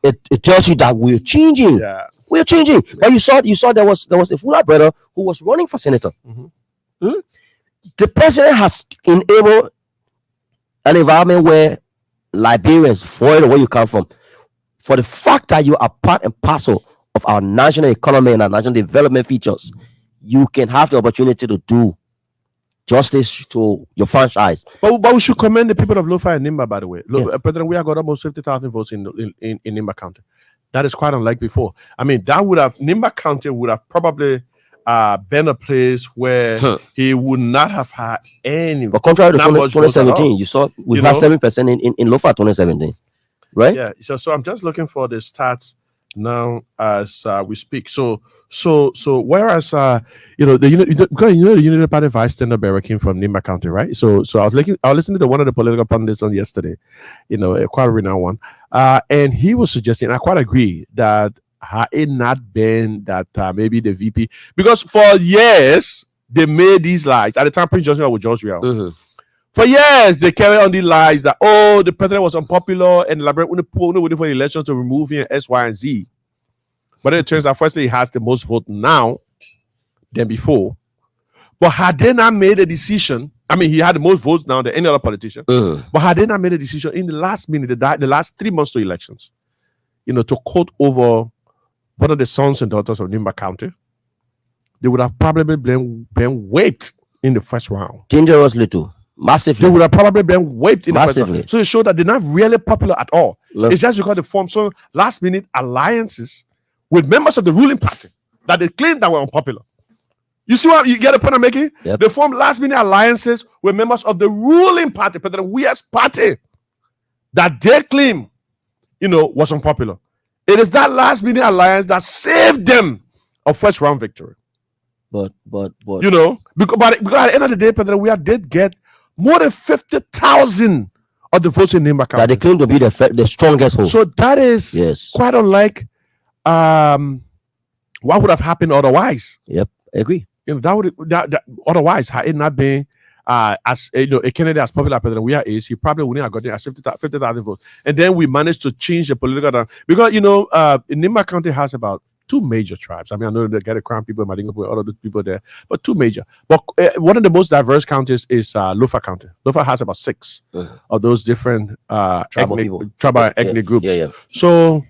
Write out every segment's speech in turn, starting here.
It tells you that we're changing. Yeah. We're changing. But you saw there was a Fuller brother who was running for senator. Hmm? The president has enabled an environment where Liberians, void where you come from, for the fact that you are part and parcel of our national economy and our national development features, you can have the opportunity to do justice to your franchise. But we should commend the people of Lofa and Nimba, by the way. Look, President, we have got almost 50,000 votes in Nimba County. That is quite unlike before. I mean, Nimba County would have probably been a place where he would not have had any. But contrary to 2017, you saw we had 7% in Lofa 2017, right? Yeah. So I'm just looking for the stats now as we speak. So whereas the Unity Party vice standard bearer came from Nimba County, right? So I was listening to one of the political pundits on yesterday, quite a renowned one, and he was suggesting, I quite agree, that had it not been that maybe the VP, because for years they made these lies at the time Prince Johnson was George Weah. For years they carried on these lies that the president was unpopular and Liberia waiting for the elections to remove him X, Y, and Z. But it turns out, firstly, he has the most vote now than before. But had they not made a decision, I mean, he had the most votes now than any other politician. But had they not made a decision in the last minute, the last 3 months to elections, to quote over one of the sons and daughters of Nimba County, they would have probably been whipped in the first round. Dangerously too. Massively. They would have probably been whipped in massively. The first round. So it showed that they're not really popular at all. No. It's just because they formed some last minute alliances with members of the ruling party that they claim that were unpopular. You see what you get the point I'm making? Yep. They formed last minute alliances with members of the ruling party, President Weah's party, that they claim, was unpopular. It is that last minute alliance that saved them a first round victory. But because at the end of the day, President Weah did get more than 50,000 of the votes in Nimba County. That they claim to be the strongest hold. So that is quite unlike what would have happened otherwise. Yep, I agree. That otherwise, had it not been as a candidate as popular President Weah is, he probably wouldn't have gotten 50,000 votes. And then we managed to change the political because Nimba County has about 2 major tribes. I mean, I know they get a Crown people, Madinga, all of those people there, but 2 major. But one of the most diverse counties is Lofa County. Lofa has about 6 of those different tribal ethnic groups. Yeah. So,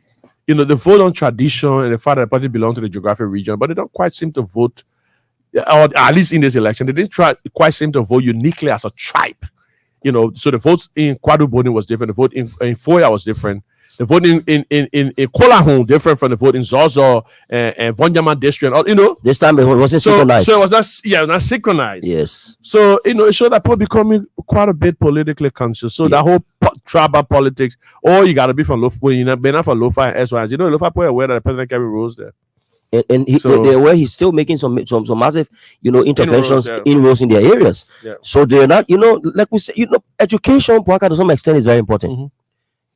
they vote on tradition and the fact that the party belong to the geographic region, but they don't quite seem to vote, or at least in this election, they didn't quite seem to vote uniquely as a tribe. So the votes in Kwadu Boni was different. The vote in Foya was different. The vote in Kolahun different from the vote in Zozo and Vonjaman district. This time it wasn't synchronized. So it was not synchronized. Yes. So it showed that people becoming quite a bit politically conscious. So that whole tribal politics, you got to be from Lofa. You're not from Lofa and SY. Lofa people are aware that the president carry rules there. And they're aware he's still making some massive, interventions, inroads in their areas. Yeah. So they're not, like we say, education, to some extent, is very important.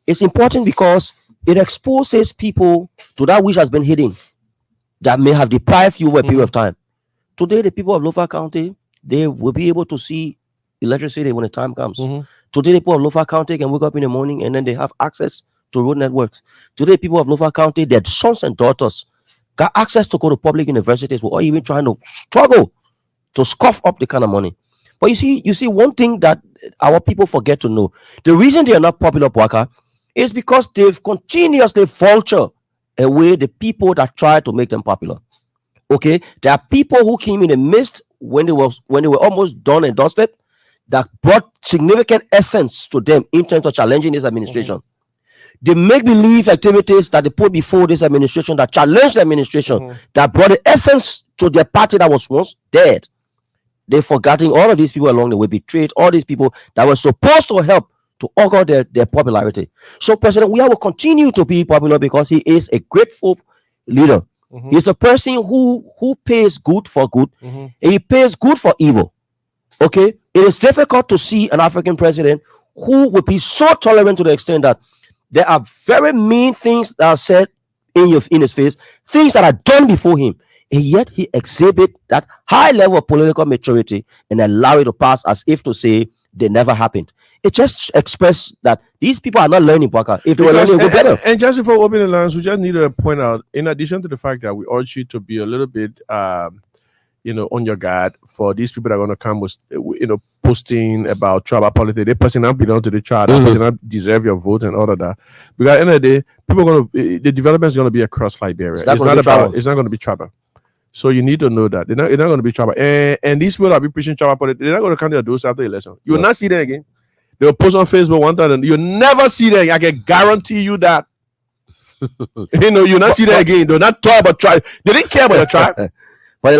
It's important because it exposes people to that which has been hidden, that may have deprived you over a period of time. Today, the people of Lofa County, they will be able to see electricity when the time comes. Today, the people of Lofa County can wake up in the morning and then they have access to road networks. Today, people of Lofa County, their sons and daughters got access to go to public universities without even trying to struggle to scoff up the kind of money. But you see one thing that our people forget to know. The reason they are not popular, Bwaka, is because they've continuously vulture away the people that try to make them popular. Okay, there are people who came in the midst when they were almost done and dusted, that brought significant essence to them in terms of challenging this administration. The make-believe activities that they put before this administration, that challenged the administration, that brought the essence to their party that was once dead. They've forgotten all of these people along the way, betrayed all these people that were supposed to help to augur their popularity. So President Weah will continue to be popular because he is a grateful leader. He's a person who pays good for good, and he pays good for evil. Okay, it is difficult to see an African president who would be so tolerant to the extent that there are very mean things that are said in his face, things that are done before him, and yet he exhibits that high level of political maturity and allow it to pass as if to say, they never happened. It just expressed that these people are not learning, Baka. If they were Because- learning, it would go better. and just before opening the lines, we just need to point out, in addition to the fact that we urge you to be a little bit, on your guard for these people that are going to come with, posting about tribal politics. They person not belong to the tribe, that person not deserve your vote and all of that. Because at the end of the day, people are going to, the development is going to be across Liberia. It's not going to be tribal. So you need to know that they're not going to be tribal. And these people that be preaching tribal politics, they're not going to come to those after the election. You will not see them again. They will post on Facebook one time, and you'll never see them. I can guarantee you that. You'll not see them again. They'll not talk about tribe. They didn't care about your tribe. For the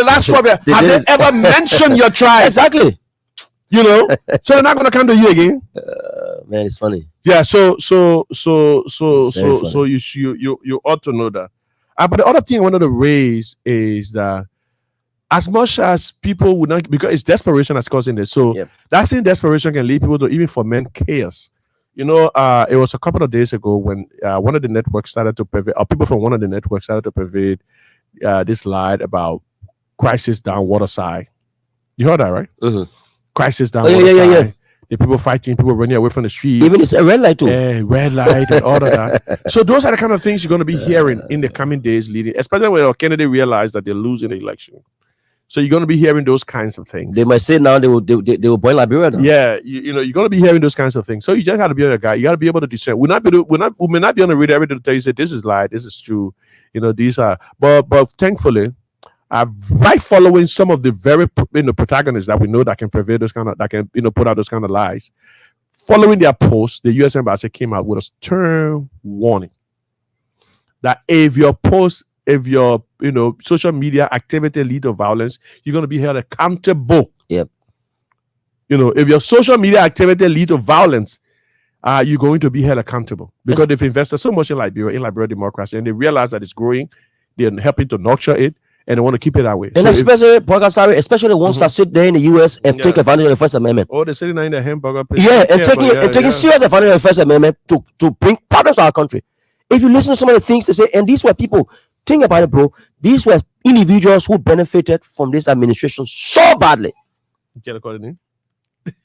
last 12 years, have they ever mentioned your tribe? Exactly. So they're not going to come to you again. Man, it's funny. Yeah. So you ought to know that. But the other thing I wanted to raise is that as much as people would not, because it's desperation that's causing this. So that same desperation can lead people to even foment chaos. It was a couple of days ago when one of the networks started to pervade, or people from one of the networks started to pervade this lie about crisis down Waterside. You heard that, right? Mm-hmm. Crisis down Waterside. Yeah. The people fighting, people running away from the streets. Even it's a red light too. Yeah, red light and all of that. So those are the kind of things you're going to be hearing in the coming days leading, especially when Kennedy realized that they're losing the election. So you're going to be hearing those kinds of things. They might say now they will boil Liberia now. Yeah, you're going to be hearing those kinds of things. So you just got to be on your guy. You got to be able to discern. We may not be on the radio every day to tell you, say this is lie, this is true. These are. But thankfully, right following some of the very protagonists that we know that can prevail those kind of, that can put out those kind of lies. Following their posts, the U.S. Embassy came out with a stern warning that if your social media activity lead to violence, you're going to be held accountable. Yep. If your social media activity lead to violence, you're going to be held accountable because they've invested so much in Liberia democracy, and they realize that it's growing. They're helping to nurture it, and they want to keep it that way. And especially the ones that sit there in the U.S. and take advantage of the First Amendment. Oh, they're sitting there in the hamburger place. Yeah, and taking serious advantage of the First Amendment to bring progress to our country. If you listen to some of the things they say, and these were people, think about it, bro. These were individuals who benefited from this administration so badly. Can I call it in?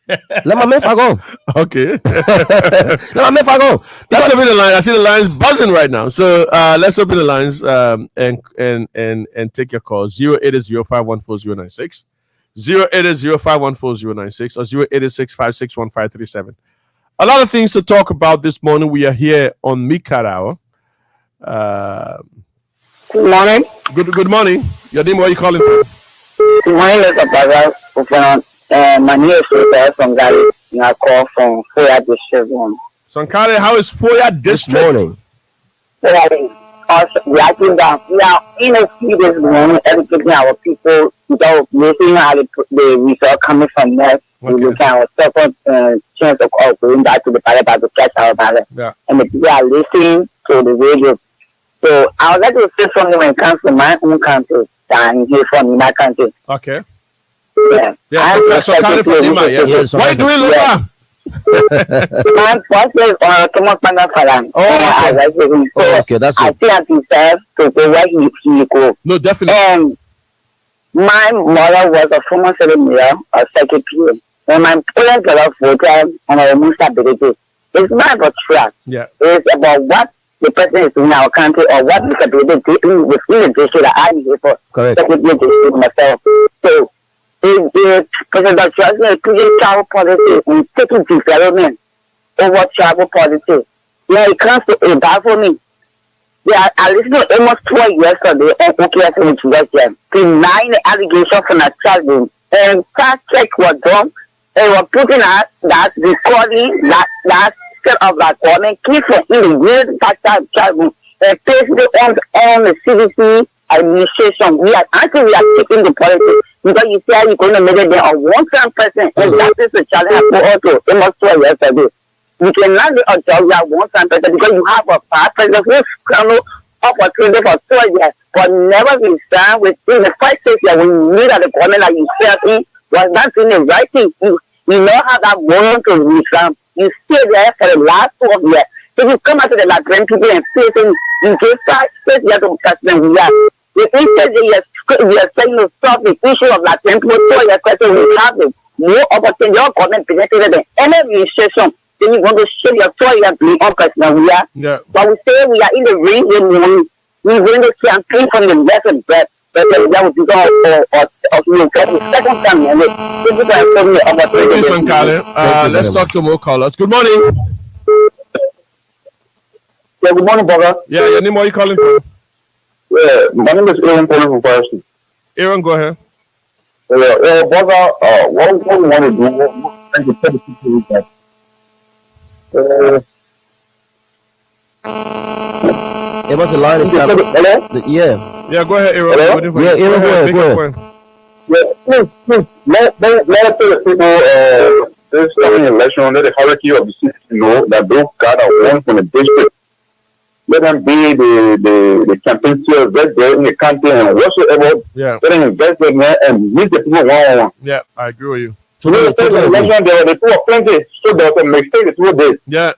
Let my man go. Okay. Let my man go. Let's open the line. I see the lines buzzing right now. So let's open the lines and take your call. 080-514-096, 080-514-096, or 086-561-537. A lot of things to talk about this morning. We are here on Micat Hour. Good morning. Good morning. Your name, where are you calling from? Good morning, Mr. Brother. My name is Peter from Gali. I call from Foya District. Sankale, how is Foya District? This morning. We are in a few this morning, educating our people without listening how the result coming from there. We can have a second chance of going back to the ballot to catch our ballot. Yeah. And the people are listening to the radio. So I would like to say something when it comes to my own country and here from my country. Okay. Yeah. So Kale from Lima, yeah. What are you doing, Lima? My first is Thomas Panafalan. Okay, that's I good. think I deserve to go where he go. No, definitely. And my mother was a former city mayor or secretary. And my parents were voted on our stability. It's not about trust. Yeah. It's about what the person is in our country or what disability within the district that I'm here for. Correct. Secretary district myself. So if President Trust is pushing travel policy and taking development over travel policy, yeah, it comes to a bad for me. Yeah, I listened to almost 12 yesterday on OKS in Jerusalem, denying the allegation from the charging. And fact check was done. They were putting out that recording that set of that government keep in the weird factor charging and basically on the CDC administration. We are taking the policy because you say you're going to make it there on one person, and that is the challenge for also almost 12 yesterday. You cannot be a job at one time person because you have a past president who's scrambled opportunity for 12 years, but never resign within the 5 6 years when you knew that the government that you serve in was not doing the right thing. You know how that moment to resign. You stay there for the last 12 years. If you come out to the Latvian people and say you give 5 6 years to President William, if he says you're saying to stop the issue of Latvian people, 12 years question will happen. more opportunity, your government presented them. Any administration, then you want to share your story and doing all personal. We are, but we say we are in the ring when we win the campaign from the left and right. But that would be second time. Thank you, Sankale. Let's talk to more callers. Good morning. Yeah, good morning, brother. Yeah, your name, where are you calling from? Yeah, my name is Aaron calling from Firestone. Aaron, go ahead. Brother, what we want to do, what to tell the people is that It was a line. Yeah, go ahead, Aaron. Yeah, Aaron, go ahead. Yeah, please, let the people this coming election, let the hierarchy of the city know that those guys are one from the district. Let them be the campaign chair right there in the country and whatsoever. Yeah. Let them invest in there and meet the people one-on-one. Yeah, I agree with you. So the election, there were the two of plenty, so there was a mistake the two did. Yeah.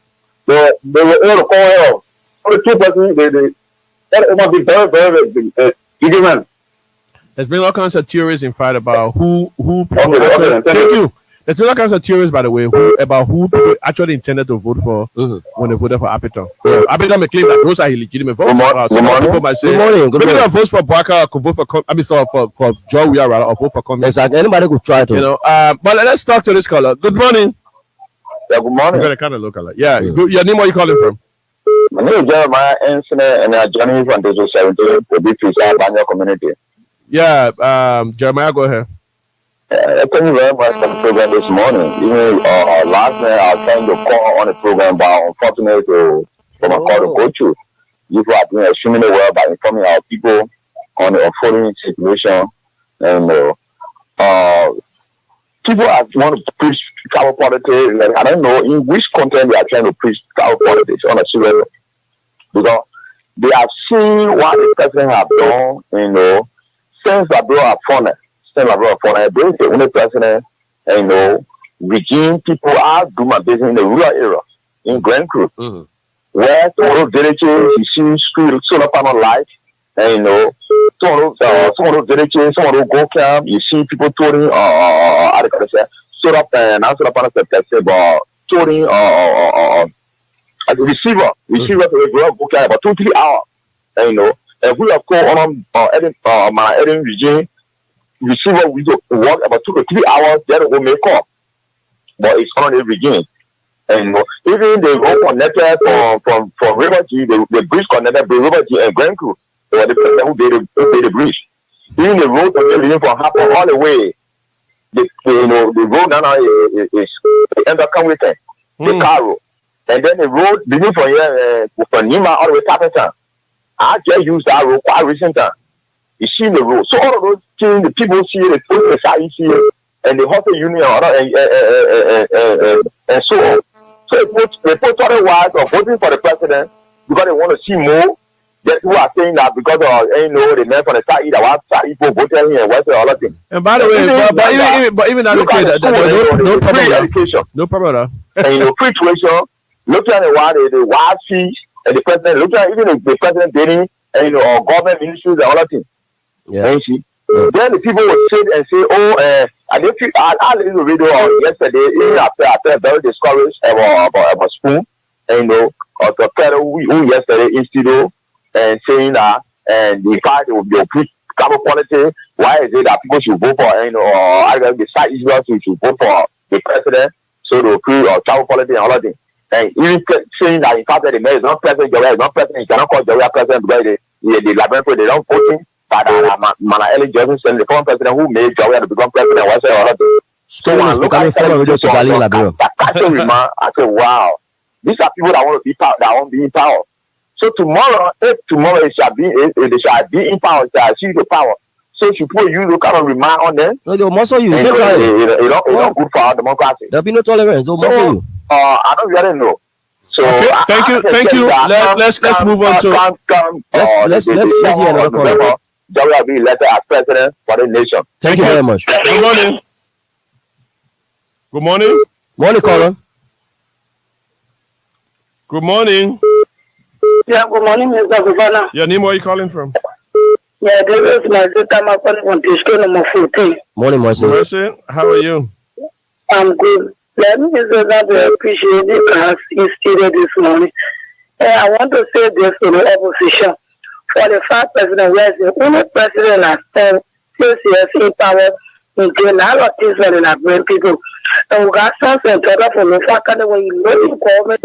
They were all the call. Only 2 person, that must be very, very big. There's been all kinds of theories in fact about who people Okay, thank you. There's been all kinds of theories, by the way, about who people actually intended to vote for when they voted for Apiton. Apiton may claim that those are illegitimate votes. Some people might say, maybe they vote for Bwaka or could vote for Joe Weir or vote for Communist. Exactly. Anybody could try to. You know, but let's talk to this caller. Good morning. Yeah, good morning. You're kind of local. Yeah. Good. Your name, where are you calling from? My name is Jeremiah Ensign, and I'm joining from District 17 to be preserved by your community. Yeah, Jeremiah, go ahead. Thank you very much for the program this morning. Even last night I was trying to call on the program, but unfortunately, from a call to go to, you have been extremely well by informing our people on the unfolding situation. And people are want to preach power politics. Like, I don't know in which content they are trying to preach power politics on a serious level. Because they have seen what the president have done, you know, since the bill are funded. Since the bill are funded, they is the only president, you know, regime people are doing my business in the rural area, in Grand Crew. Where some of those villages, you see street solar panel lights, and you know, some of those villages, some of those go camp, you see people touring, how do you say, solar panel, not solar panel, but touring, as a receiver to go camp about 2-3 hours, and you know, and we have called on my Eden regime, receiver, we work about 2 to 3 hours, then we make up, but it's on the regime. And even the road connected from River G, the bridge connected to River G and Grand Crew, they were the person who did the bridge. Even the road from happen all the way, the road now is end up coming with the car road. And then the road beginning from here, from Nima all the way to Tappan. I just used that road quite recent time. You see the road. So all of those things, the people see it, the society see it, and the hospital union and so on. So they put otherwise of voting for the president because they want to see more. Just who are saying that because of the men from the side either one side people voted here and west and all that thing. And by the way, but even that no problem. Education. No problem. And free tuition, looking at the wild fees and the president, looking at even the president dating and or government ministries and all that thing. Yeah. And see. Then the people would sit and say, I listened to the video yesterday, even after very discouraged about Spoon, and of the fellow who yesterday in studio and saying that, and the fact it will be a good carbon quality. Why is it that people should vote for, either the side Israel should vote for the president, so they will free or travel quality and all that thing. And even saying that in fact that the man is not president, Joria is not president, you cannot call Joria president because the laboratory, they don't vote him. But Manali Johnson, the former president who made Joria to become president, was all that. So when I look at I say, wow, these are people that want to be power, that want to be in power. So tomorrow, if tomorrow they shall be in power, they shall see the power. So if you put you to kind of remind on them, no, they'll muscle you. It's not good for our democracy. There'll be no tolerance. They'll muscle you. I don't really know. So okay, thank you. Let's move on to let's hear another call. There will be elected as president for the nation. Thank you very much. Good morning. Good morning. Morning, caller. Good morning. Yeah, good morning, Mr. Governor. Your name, where are you calling from? Yeah, this is my sister. I'm calling from Disco number 14. Morning, Mercy. Mercy, how are you? I'm good. Let me say that I appreciate the class instituted this morning. And I want to say this to the opposition. For the fact President West, the only president that stands seriously power in doing a lot of things when they bring people. And we got something together from the fact that when you know the government,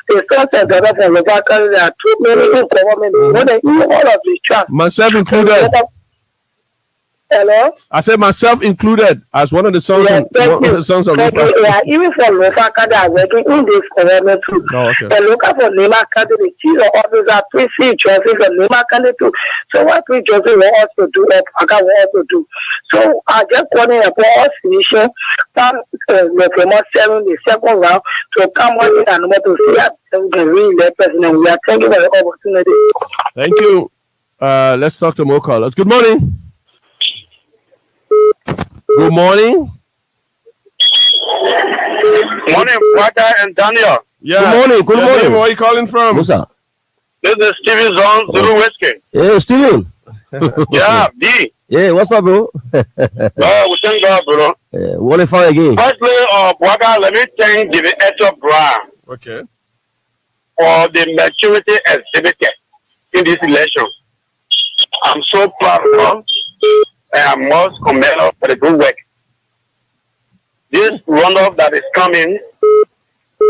there's something together from the fact that there are too many in government. When they eat all of the trust. Myself included. Hello? I said myself included as one of the sons Yes, of Lufa. Yeah, even for Lufa, they are working in this government too. Oh, okay. And look for Lima County, the chief of officer, three free justice and Lima County too. So what free justice want us to do, Paka want us to do. So I just want to applaud us finishing the famous 7, the second round to come on in and to see that we can really let president. We are thanking for the opportunity. Thank you. Let's talk to more callers. Good morning. Good morning. Morning, Waka and Daniel. Yeah. Good morning. Good morning. Where are you calling from? What's up? This is Steven Zone, Zulu Whiskey. Hey, Steven. Yeah, B. Yeah, what's up, bro? We thank God, bro. What if I again? Firstly, Waka, let me thank the Ethiopia Brown Okay. for the maturity exhibited in this election. I'm so proud of him, and I must commend him for the good work. This runoff that is coming,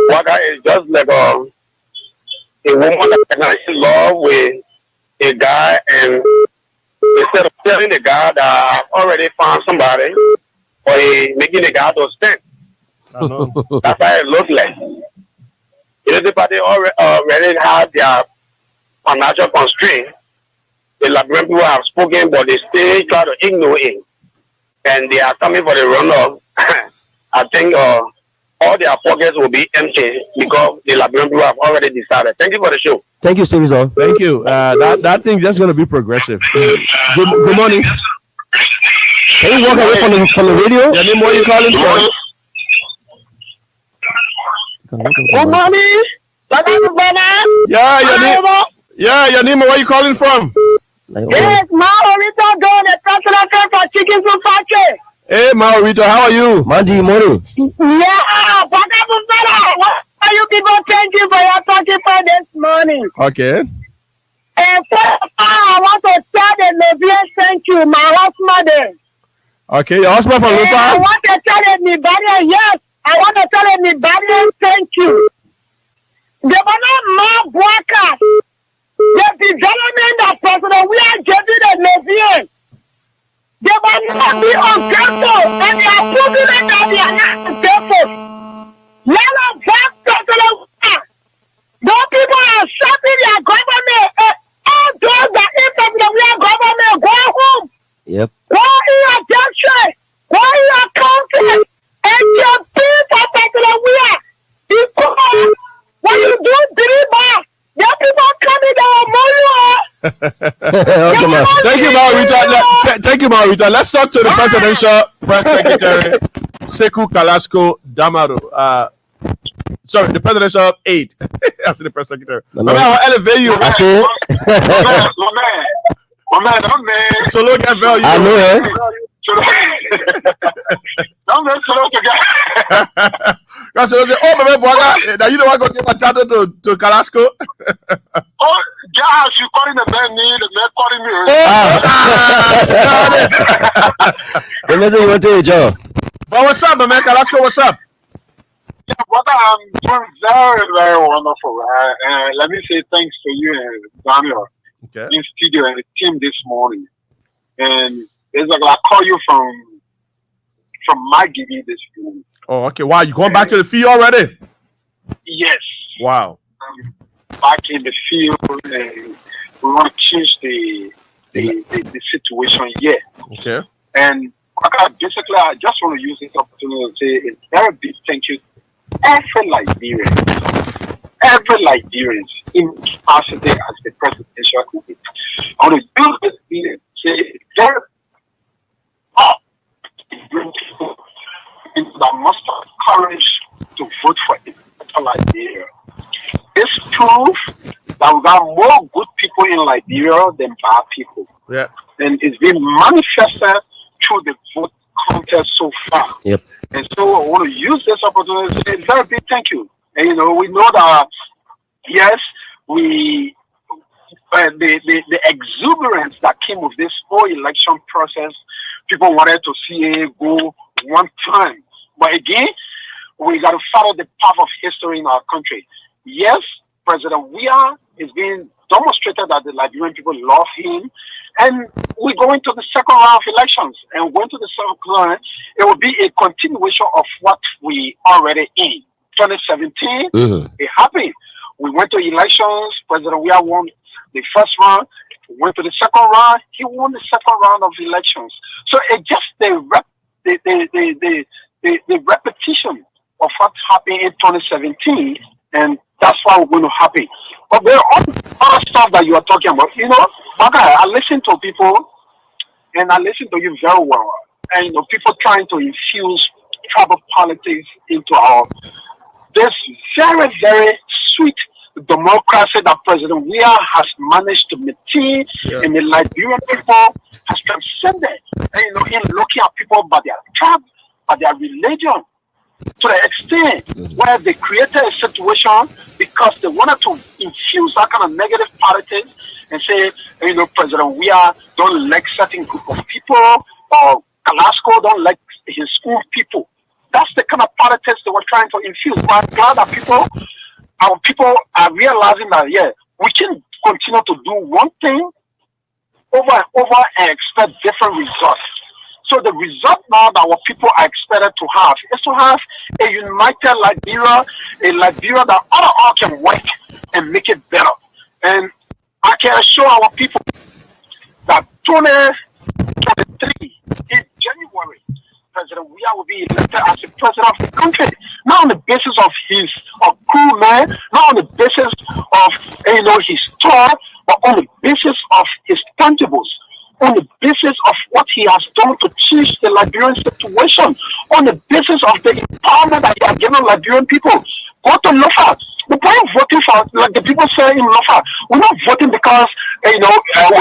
Waka, is just like a woman that is in love with a guy, and instead of telling the guy that I've already found somebody, or making the guy to stand. I know. That's how it looks like. Everybody already had their financial constraint. The Liberian people have spoken, but they still try to ignore it. And they are coming for the runoff. I think all their pockets will be empty because the Liberian people have already decided. Thank you for the show. Thank you, Steven. Thank you. That thing just going to be progressive. Good morning. Can you walk away from the radio? Your name, where are you calling from? Good morning. Yeah, your name, where are you calling from? Yes, Maurito doing the president for Chicken Soup Factory. Hey, Maurito, how are you? Mandy, morning. Yeah, what are you people? Thank you for your talking for this morning. Okay. And I want to tell the Libyan thank you, my husband. Okay, your husband from I Lufa? want to tell everybody, yes, I want to tell everybody thank you. The man workers, the development of President we are getting the Libyan. They will not be ungrateful, and they are proving it that they are not ungrateful. Let us back President. Those people are shutting their government. All those that in President we are government, go home. Yep. Go in your district. Go in your county. And your people, President we are. Because when you do deliver, the people coming down on you. Okay, man. Thank you, Maurito. Thank you, Maurito. Let's talk to the presidential press secretary, Sekou Kalasko Damaro. Sorry, the presidential aide. I said the press secretary. I'll elevate you. I see. My man. So look at value. I know, eh? That's what I say. Oh, my man, now you know what I got to give a title to Kalasko. Oh, yeah, you calling the man me, the man calling me. The message you want to Joe. But what's up, my man? Kalasko, what's up? Yeah, brother, I'm doing very, very wonderful. Let me say thanks to you and Daniel in studio and the team this morning. And it's like I call you from my gigi this morning. Oh, okay. Wow, you going back to the field already? Yes. Wow. Back in the field, and we want to change the situation here. Okay. And basically, I just want to use this opportunity to say a very big thank you to every Liberian in capacity as the presidential candidate. I want to use this meeting to say very that must have courage to vote for a better Liberia. This proves that we got more good people in Liberia than bad people. Yeah. And it's been manifested through the vote contest so far. Yep. And so I want to use this opportunity to say a very big thank you. And we know that yes, we the exuberance that came with this whole election process, people wanted to see it go one time. But again, we got to follow the path of history in our country. Yes, President Weah is being demonstrated that the Liberian people love him. And we're going to the second round of elections. And going to the second round, it will be a continuation of what we already in. 2017, it happened. We went to elections. President Weah won the first round. We went to the second round. He won the second round of elections. So it's just the repetition of what happened in 2017, and that's why we're going to happen. But there are other stuff that you are talking about. Baka, I listen to people, and I listen to you very well. And people trying to infuse tribal politics into this very, very sweet democracy that President Weah has managed to maintain, and the Liberian people has transcended. And, in looking at people by their tribe, by their religion, to the extent where they created a situation because they wanted to infuse that kind of negative politics and say, President Weah don't like certain group of people, or Glasgow don't like his school people. That's the kind of politics they were trying to infuse. But I'm glad that our people are realizing that, we can continue to do one thing over and over and expect different results. So the result now that our people are expected to have is to have a united Liberia, a Liberia that all can work and make it better. And I can assure our people that 2023 in January, President Weah will be elected as the president of the country, not on the basis of his cool man, not on the basis of his thought, but on the basis of his tangibles, on the basis of what he has done to change the Liberian situation, on the basis of the empowerment that he has given Liberian people. Go to Lofa. The point voting for, like the people say in Lofa, we're not voting because we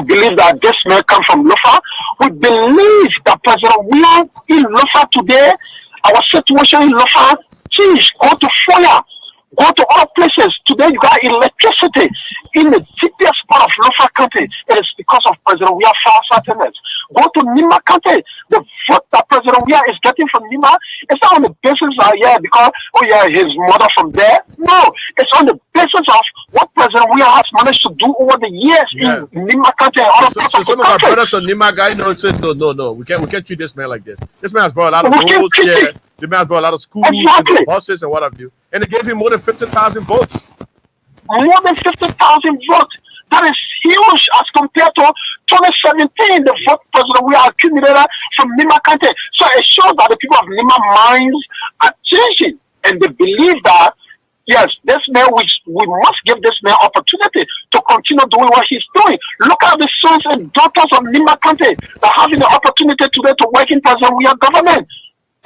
believe that this may come from Lofa. We believe that President Weah in Lofa today, our situation in Lofa changed. Go to Foya. Go to other places. Today you got electricity in the deepest part of Lofa County. It is because of President Weah far-sightedness. Go to Nima County. The vote that President Weah is getting from Nima is not on the basis of because his mother from there. No, it's on the basis of what President Weah has managed to do over the years in Nima County and other parts of the country. Some of our brothers on Nima guy said no, we can't treat this man like this. This man has brought a lot of roads here. The man has brought a lot of schools, and buses, and what have you. And they gave him more than 50,000 votes. More than 50,000 votes. That is huge as compared to 2017, the vote President Weah accumulated from Nima County. So it shows that the people of Nima minds are changing, and they believe that yes, this man, we must give this man opportunity to continue doing what he's doing. Look at the sons and daughters of Nima County that are having the opportunity today to work in President Weah government.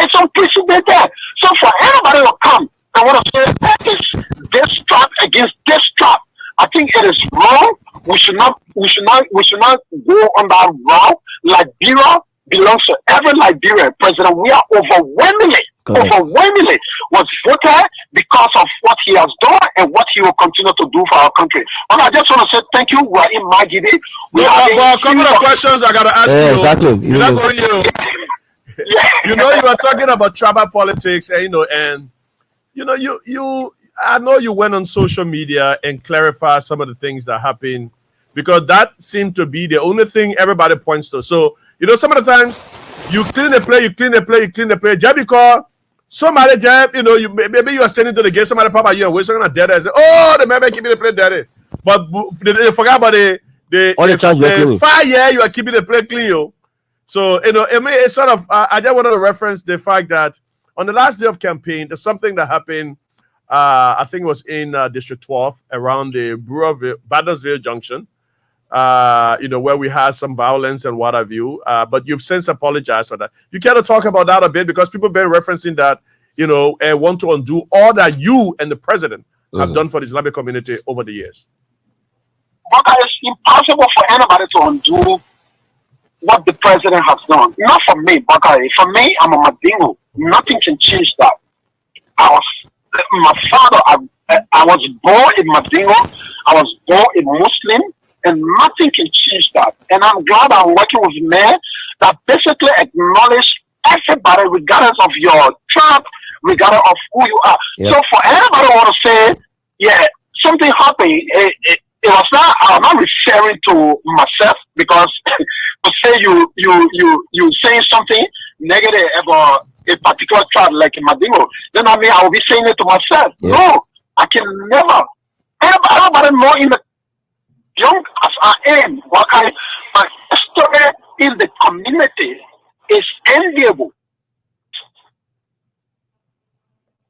It's unprecedented. So for anybody to come and want to say that is this trap against this trap, I think it is wrong. We should not go on that route. Liberia belongs to every Liberian. President Weah overwhelmingly was voted because of what he has done and what he will continue to do for our country. And I just want to say thank you. We are in Magidi. A couple of questions I gotta ask you. Exactly. You were talking about tribal politics, and I know you went on social media and clarified some of the things that happened, because that seemed to be the only thing everybody points to. So, some of the times you clean the play, just because somebody, maybe you are standing to the gate, somebody pop at you and we're going to dead and say, oh, the man keeping the play dirty. But they forgot about the 5 years you are keeping the play clean. So, it's sort of, I just wanted to reference the fact that on the last day of campaign, there's something that happened, I think it was in District 12, around the Battersville Junction, where we had some violence and what have you. But you've since apologized for that. You can't talk about that a bit, because people have been referencing that, and want to undo all that you and the president have done for the Islamic community over the years. But it's impossible for anybody to undo what the president has done. Not for me, but for me, I'm a Madingo. Nothing can change that. My father, I was born in Madingo. I was born a Muslim, and nothing can change that. And I'm glad I'm working with men that basically acknowledge everybody, regardless of your tribe, regardless of who you are. Yep. So for anybody who want to say, yeah, something happened, it was not. I'm not referring to myself, because to say you saying something negative about a particular tribe like Madingo, then I mean I will be saying it to myself. Yeah. No, I can never. Everybody know in the young as I am, my history in the community is enviable.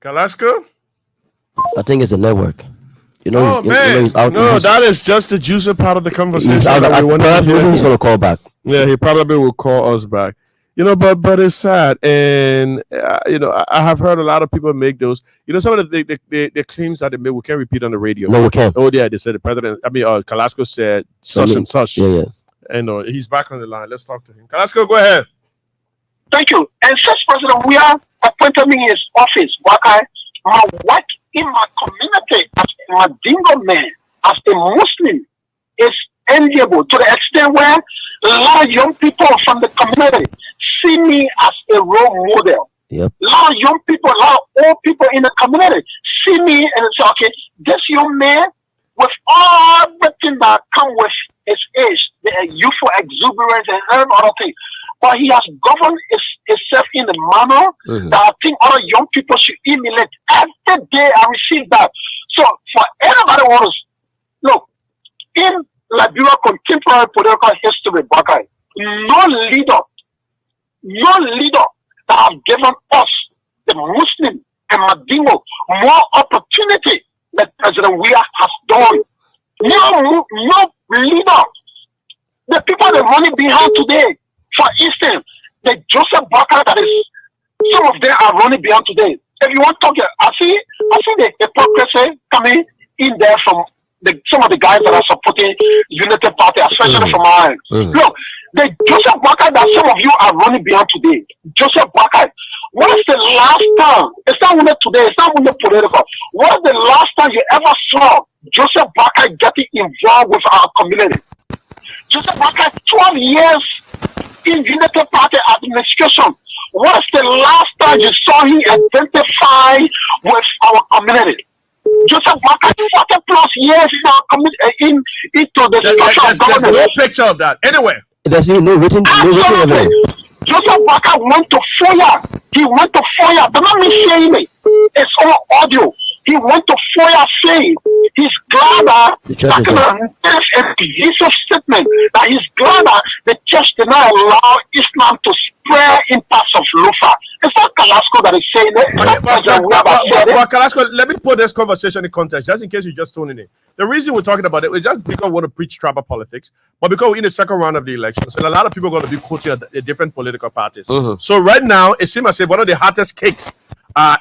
Kalasco? I think it's a network. You know, Oh, man. he's out. No, that is just the juicy part of the conversation. He's out. that we wanted to hear. He's gonna call back. Yeah, he probably will call us back. You know, but it's sad, and you know, I have heard a lot of people make those. You know, some of the claims that they make we can't repeat on the radio. No, we can't. Oh yeah, they said the president. I mean, Kalasco said such and such. Yeah. And he's back on the line. Let's talk to him. Kalasco, go ahead. Thank you. And such president, we are appointed me in his office. My work in my community as a Madingo man, as a Muslim, is enviable to the extent where a lot of young people from the community see me as a role model. Yep. A lot of young people, a lot of old people in the community see me and say, okay, this young man, with everything that comes with his age, the youthful exuberance and every other thing, but he has governed himself in a manner that I think other young people should emulate. Every day I receive that. So for anybody who wants, look, in Liberia contemporary political history, no leader that have given us, the Muslim and Madingo, more opportunity that President Weah has done. No leader. The people that are running behind today, for instance, the Joseph Barker that is, some of them are running behind today. If you want to talk, I see the hypocrisy coming in there from some of the guys that are supporting Unity Party, especially from our end. Look, the Joseph Barker that some of you are running behind today, Joseph Barker, what is the last time, it's not only today, it's not only political, what is the last time you ever saw Joseph Barker getting involved with our community? Joseph Barker, 12 years in Unity Party administration. What is the last time you saw him identify with our community? Joseph Barker, 40 plus years in our community, into the structure of government. There's no picture of that anywhere. There's no written evidence. Joseph Barker went to FOIA. He went to FOIA. Do not me saying it. It's all audio. He went to FOIA saying he's glad that a divisive statement that he's glad that the church did not allow Islam to spread in parts of Lufa. It's not Kalasco that is saying it. But Kalasco, let me put this conversation in context, just in case you're just tuning in. The reason we're talking about it is just because we want to preach tribal politics, but because we're in the second round of the elections, and a lot of people are going to be quoting the different political parties. So right now, it seems as if one of the hottest cakes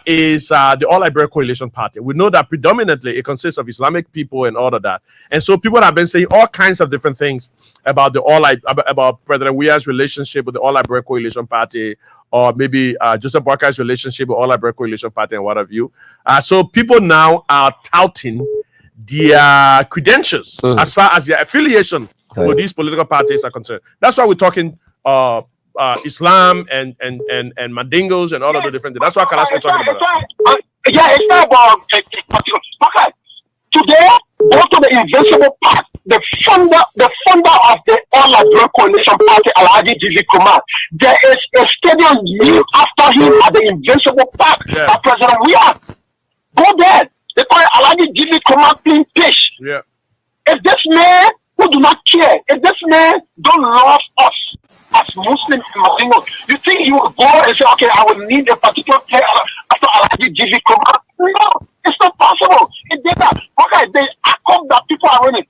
is the All Liberia Coalition Party. We know that predominantly it consists of Islamic people and all of that. And so people have been saying all kinds of different things about about President Weah's relationship with the All Liberia Coalition Party, or maybe Joseph Barker's relationship with All Liberia Coalition Party and what have you. So people now are touting their credentials as far as their affiliation with these political parties are concerned. That's why we're talking Islam and Mandingos and all of the different things. That's why Kalasco talking about that. It's not about particular. Okay. Today, go to the Invincible Park. The founder of the All Liberia Coalition Party, Alhaji G.V. Kumar. There is a stadium named after him at the Invincible Park. By President Weah. Go there. They call it Alhaji G.V. Kumar clean fish. Yeah. If this man who do not care, if this man don't love us as Muslims in Madingo, you think he will go and say, okay, I will need a particular player after Alhaji G.V. Kumar? No, it's not possible. It did that. Okay, they account that people are running.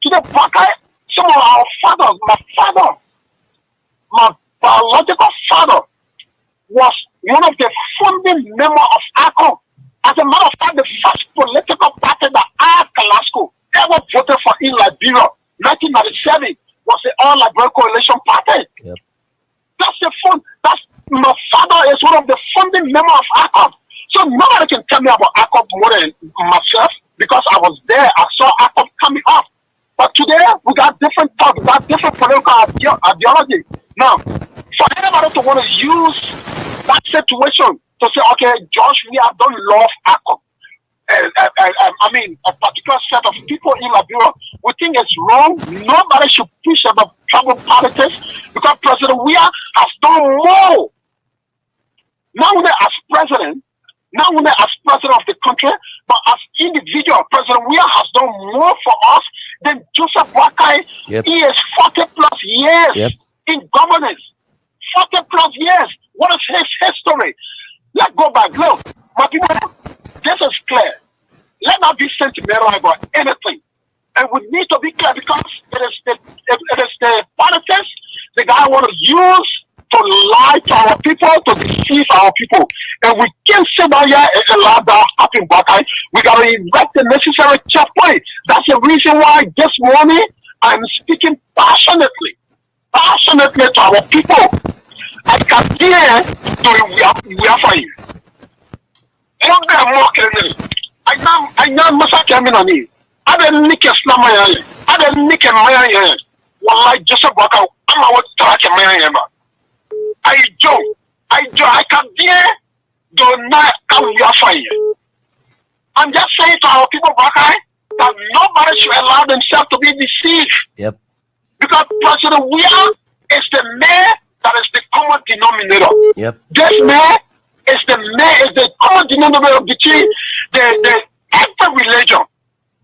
To the Baka, some of our fathers, my biological father was one of the founding members of ACO. As a matter of fact, the first political party that I, Kalasco, ever voted for in Liberia, 1997, was the All Liberal Coalition Party. Yep. That's the fund. That's my father is one of the founding members of ACOP. So nobody can tell me about ACOP more than myself because I was there. I saw ACOP coming up. But today we got different thoughts, we got different political ideology. Now, for anybody to want to use that situation to say, okay, Josh, we have don't love ACOP. I mean, a particular set of people in Liberia, we think it's wrong. Nobody should push about tribal politics because President Weah has done more. Not only as president, not only as president of the country, but as individual. President Weah has done more for us than Joseph Boakai. Yep. He is 40 plus years in governance. 40 plus years. What is his history? Let's go back. Look, my people, this is clear. Let's not be sentimental about anything. And we need to be clear because it is the politics the guy want to use to lie to our people, to deceive our people. And we can't sit down here and allow that happen, Boakai. We got to erect the necessary checkpoint. That's the reason why this morning I'm speaking passionately to our people. I can hear we are for you. Don't be a mockery. I know Masa Kaminani. I didn't nick a slammer. I didn't nick a man. Well, I just about I'm out to track a man. I can hear do not come your fire. I'm just saying to our people, Boakai, that nobody should allow themselves to be deceived. Yep. Because President Weah is the mayor that is the common denominator. Yep. This mayor is the common denominator between the every religion.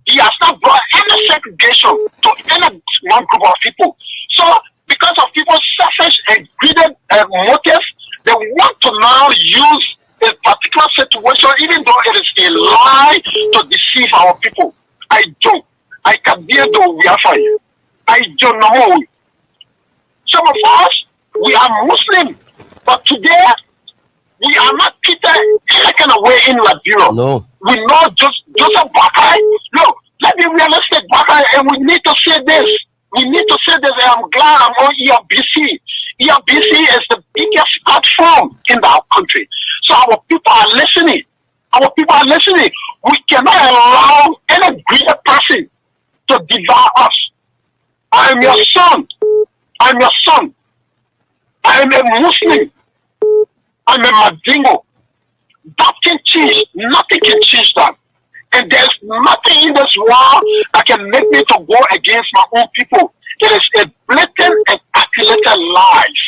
He has not brought any segregation to any one group of people. So, because of people's selfish and greedy motives, they want to now use a particular situation, even though it is a lie, to deceive our people. I can hear the we are for you. I don't know. Some of us, we are Muslim, but today we are not treated any kind of way in Liberia. No. We know Joseph Boakai. Look, let me be realistic, Boakai, and we need to say this. We need to say this, and I'm glad I'm on Elbc. Elbc is the biggest platform in our country. So our people are listening. We cannot allow any greedy person to devour us. I am your son. I am a Muslim. I'm a Madingo. That can change. Nothing can change that. And there's nothing in this world that can make me to go against my own people. It is a blatant and calculated lies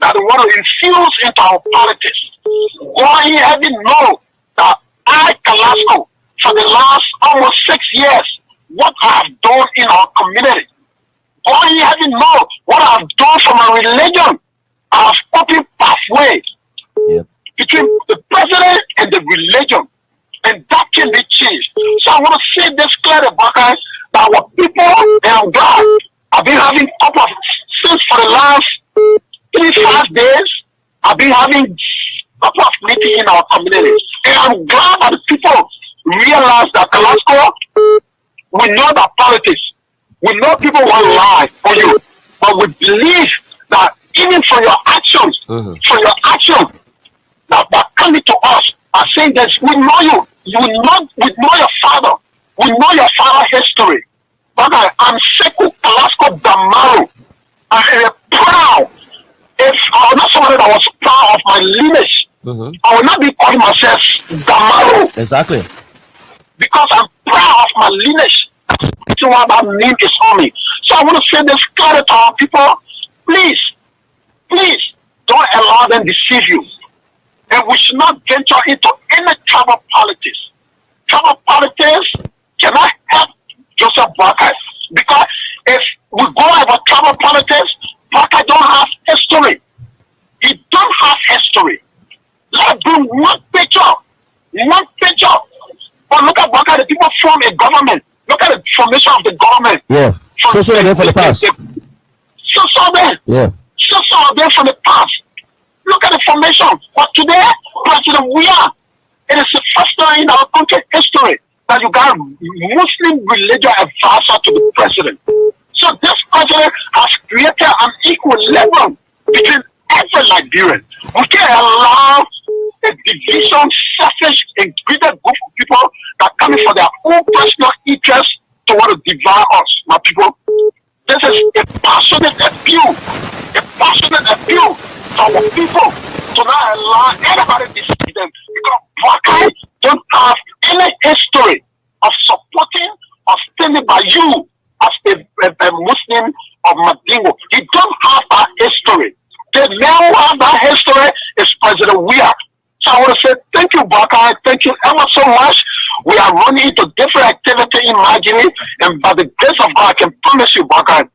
that they want to infuse into our politics. Go ahead and know that I, Kalasco, for the last almost 6 years, what I have done in our community. Go ahead and know what I have done for my religion. I have opened pathway between the president and the religion. And that can be changed. So I want to say this clearly, Boakai, that our people, and I'm glad, I've been having since for the last 3-5 days, I've been having a couple of meetings in our community. And I'm glad that the people realize that Kalasco, we know that politics, we know people want to lie for you, but we believe that even for your actions, that coming to us are saying that we know you. We know your father. We know your father's history. But I'm Sekou Kalasco Damaro. I am proud. If I was not somebody that was proud of my lineage, I will not be calling myself Damaro. Exactly. Because I'm proud of my lineage. That's why that name is on me. So I want to say this clearly to our people. Please, don't allow them to deceive you. And we should not venture into any tribal politics. Tribal politics cannot help Joseph Boakai. Because if we go about tribal politics, Boakai don't have history. He don't have history. Let's bring one picture. But look at Boakai, the people form a government. Look at the formation of the government. Yeah. So there for the past. So there from the past. Look at the formation. But today, President Weah, it is the first time in our country history that you got a Muslim religious advisor to the president. So this president has created an equilibrium between every Nigerian. We can't allow a division, selfish, ingredient group of people that are coming for their own personal interests to want to devour us, my people. This is a passionate appeal to our people to not allow anybody to deceive them, because Buakai don't have any history of supporting or standing by you as a Muslim of Madingo. He don't have that history. The now have that history is President Weah. So I want to say thank you, Buakai. Thank you ever so much. We are running into different activity in Magini, and by the grace of God, I can promise you, Buakai,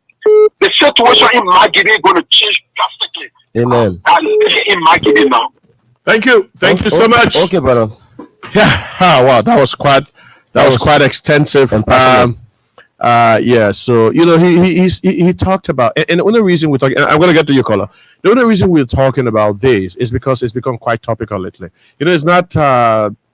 the situation in Magini is going to change drastically. Amen. In Magini now. Thank you so much. Okay, brother. Yeah. Wow, that was quite extensive. Yeah. So he talked about, and the only reason we're talking, I'm going to get to your caller. The only reason we're talking about this is because it's become quite topical lately. It's not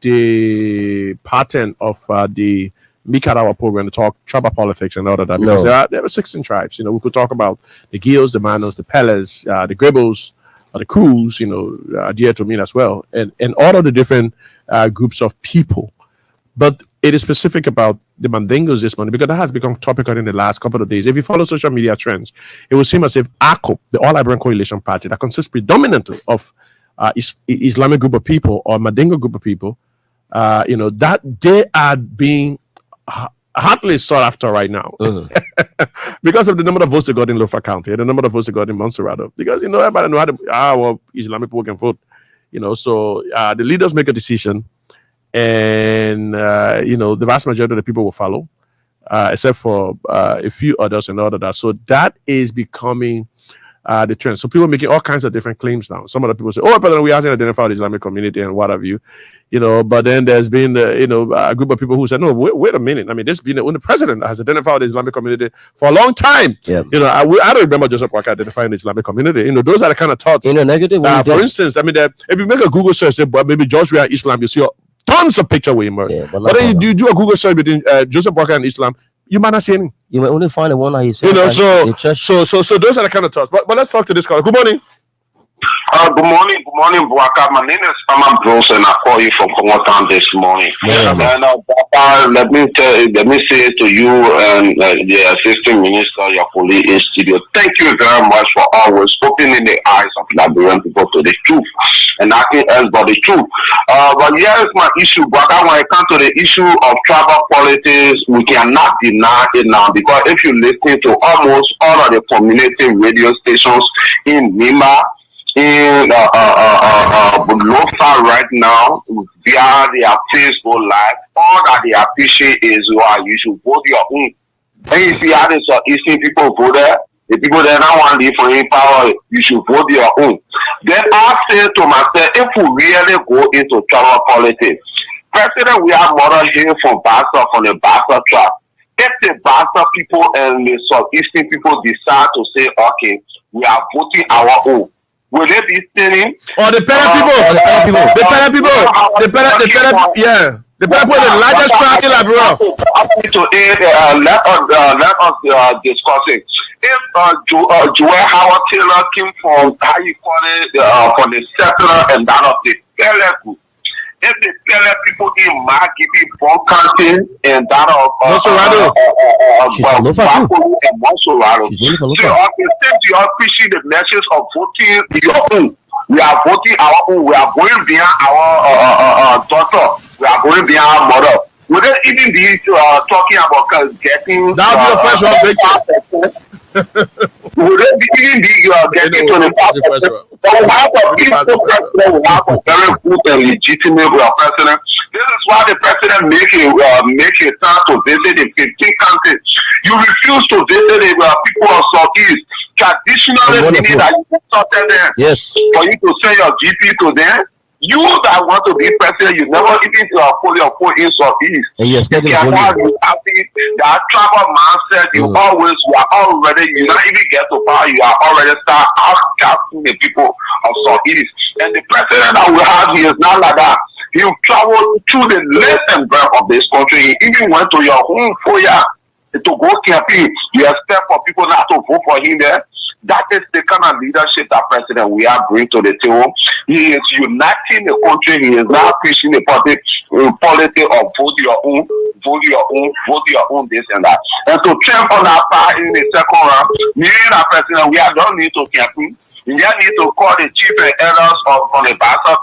the pattern of the Micat Hour program to talk tribal politics and all of that, because there are 16 tribes. We could talk about the Gils, the Manos, the Peles, the Gribbles, the Crews, dear to me as well, and all of the different groups of people. But it is specific about the Mandingos this morning, because that has become topical in the last couple of days. If you follow social media trends, it will seem as if ACO, the All Liberian Coalition Party, that consists predominantly of Islamic group of people or Mandingo group of people, that they are being hotly sought after right now because of the number of votes they got in Lofa County and the number of votes they got in Montserrat. Because everybody know how Islamic people can vote. So the leaders make a decision, and the vast majority of the people will follow, except for a few others and all of that. So that is becoming the trend. So people making all kinds of different claims now. Some of the people say, "Oh, but we hasn't identified the Islamic community and what have you," But then there's been a group of people who said, "No, wait a minute. I mean, when the president has identified the Islamic community for a long time." Yeah. I don't remember Joseph Walker identifying the Islamic community. Those are the kind of thoughts. In a negative way. For instance, I mean, if you make a Google search, maybe George Weah Islam, you see tons of picture with him. Yeah, but then you do a Google search between Joseph Walker and Islam, you might not see anything. You might only find the one that he said. So those are the kind of thoughts. But let's talk to this caller. Good morning. Good morning, Buaka. My name is Amma Bros, and I call you from Congo Town this morning. Yeah, and let me say to you and the assistant minister, your colleague in studio, thank you very much for always opening the eyes of Liberian people to the truth and nothing else but the truth. But here is my issue, Buaka. When it comes to the issue of tribal politics, we cannot deny it now, because if you listen to almost all of the community radio stations in Nima, in Lofa right now, via their Facebook Live, all that they appreciate is you should vote your own. And you see how there's Eastern people vote there, the people that don't want to live for any power, you should vote your own. Then I say to myself, if we really go into tribal politics, President, we have mother here from Bassa, from the Bassa tribe. If the Bassa people and the Southeastern people decide to say, okay, we are voting our own, will they be standing? Or the Pele people. The Pele people, yeah. The Pele people, the largest tribe in Liberia. Let us discuss it. If Joel Howard Taylor came from, how you call it, from the settler and that of the Pele group, if the Pele people in Magibi, Bonkantin, and that of Monserrado, and Monserrado, since you are preaching the message of voting your own, we are voting our own, we are going beyond our daughter, we are going beyond our mother. We don't even be talking about getting. That would be the first one, we don't even be getting 25%. But we have a peaceful president, we have a very good and legitimate president. This is why the president make a time to visit the 15 countries. You refuse to visit the people of Southeast. Traditionally, meaning that you started there. Yes. For you to send your GP to them. You that want to be president, you never even put your foot in Southeast. And you expect that tribal mindset, you are already, you not even get to power, you are already start outcasting the people of Southeast. And the president that we have here is not like that. He traveled through the length and breadth of this country. He even went to your home for ya. to go campaign, you expect for people not to vote for him there. That is the kind of leadership that President we are bringing to the table. He is uniting the country. He is not preaching the politics of vote your own, this and that. And to trump on that part in the second round, me and our President, we don't need to campaign. We just need to call the chief and elders on the back of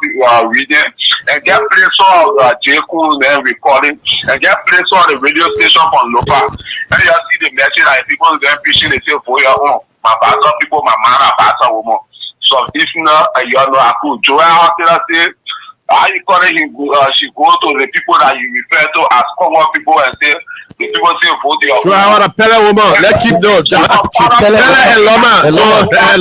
region and get place on J-Cool and recording and get place on the radio station from local. And you see the message like people then preaching the same for your own. My pastor people, my man, my pastor woman. So if not, you know, I could join out there say, I call it she go to the people that you refer to as common people and say, the people say vote your own. I want a Pele woman. Let's keep those. Pele and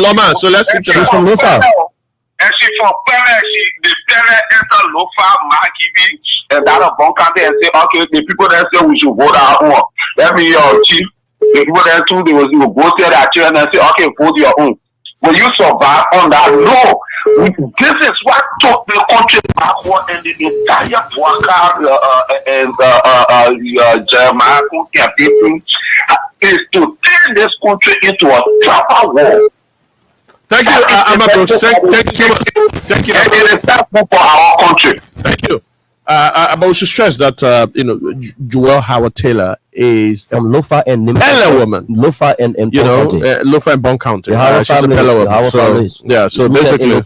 Loma. So let's keep those from Lofa. And she from Pele, the Pele enter Lofa, Magibi, and that a Bonkante and say, okay, the people that say we should vote our own. Let me chief. The people that too, they will go to their children and say, okay, vote your own. Will you survive on that? No. This is what took the country backward and the entire Jeremiah campaign is to turn this country into a trapper war. Thank you, Amado. Thank you so much. Thank you. And it is helpful for our country. Thank you. But we should stress that Joel Howard Taylor is from Lofa and Pele woman. Lofa and Lofa and Bon County. She's a Pele woman. So basically,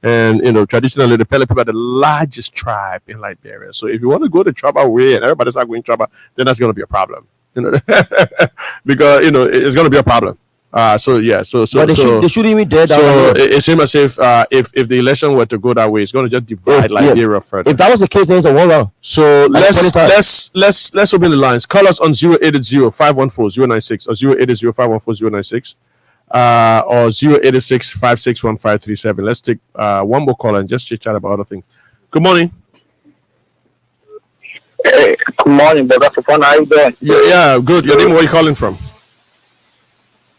and traditionally the Pele people are the largest tribe in Liberia. So if you want to go the tribal way and everybody's not going tribal, then that's going to be a problem. Because it's going to be a problem. So but they should even dare that. So it seems as if the election were to go that way, it's going to just divide Liberia further. If that was the case, then it's a one round. So let's open the lines. Call us on 080-514-096 or 080-514-096 or 086-561-537. Let's take one more call and just chit chat about other things. Good morning. Hey, good morning, brother. How are you doing? Yeah, good. Your name? Where are you calling from?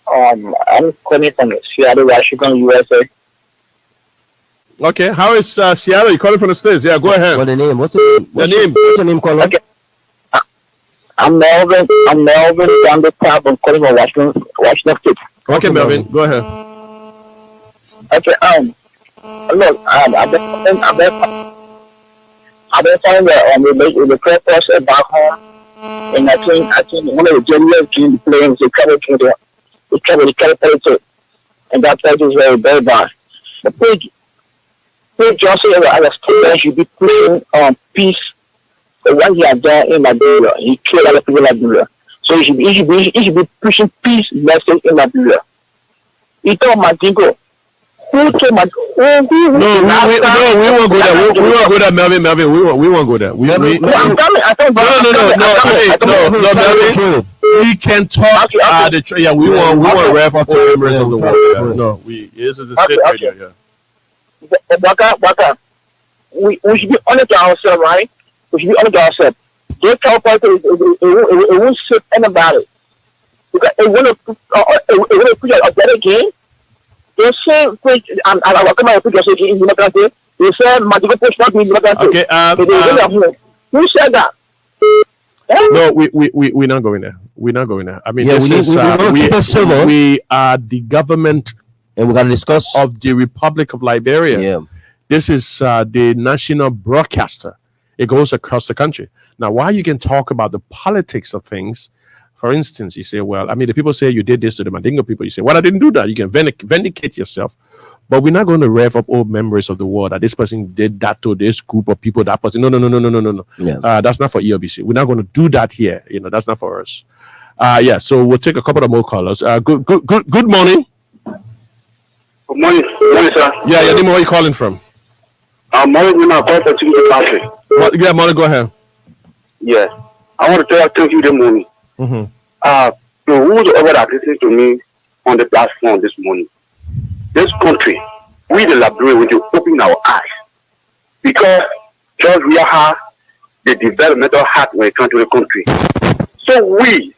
I'm calling from Seattle, Washington, USA. Okay, how is Seattle? You calling from the States? Yeah, go ahead. What's the name? What's your name, caller? Okay. I'm Melvin. I'm down the top. I'm calling from Washington State. Okay, Melvin, go ahead. Okay. Look, I've been following the prayer process back home, and I think one of the gentlemen team playing is the politics, and that place is very, very bad. The Page Johnson as a student should be pushing peace. What he has done in Liberia, he killed other people in Liberia. So he should be pushing peace message in Liberia. He told Madingo. Who told Madingo? We won't go there. We won't go there, Melvin. We won't go there. I'm coming. No, Melvin. We can talk. We won't rev up to members of the world. No, this is a state radio. Yeah. Baka, we should be honest to ourselves, right? We should be honest to ourselves. They tell people it won't suit anybody. Because it won't put a better game. They say, I'll come out and put your in the country. They say, Madigo push not in the country. Okay. Who said that? No, we're not going there. We're not going there. I mean, we are the government, and we're gonna discuss of the Republic of Liberia. Yeah. This is the national broadcaster. It goes across the country. Now, while you can talk about the politics of things, for instance, you say, well, I mean, the people say you did this to the Mandingo people. You say, well, I didn't do that. You can vindicate yourself. But we're not going to rev up all members of the world that this person did that to this group of people, that person. No. Yeah. That's not for Elbc. We're not going to do that here. That's not for us. So we'll take a couple of more callers. Good morning. Good morning, sir. Yeah, your name, where are you calling from? Molly, my brother to the country. Yeah, Molly, go ahead. Yeah. I want to thank you this morning. Mm-hmm. Whoever that listening to me on the platform this morning, this country, we the Liberians, we to open our eyes. Because just we have the developmental heart when it comes to the country. So we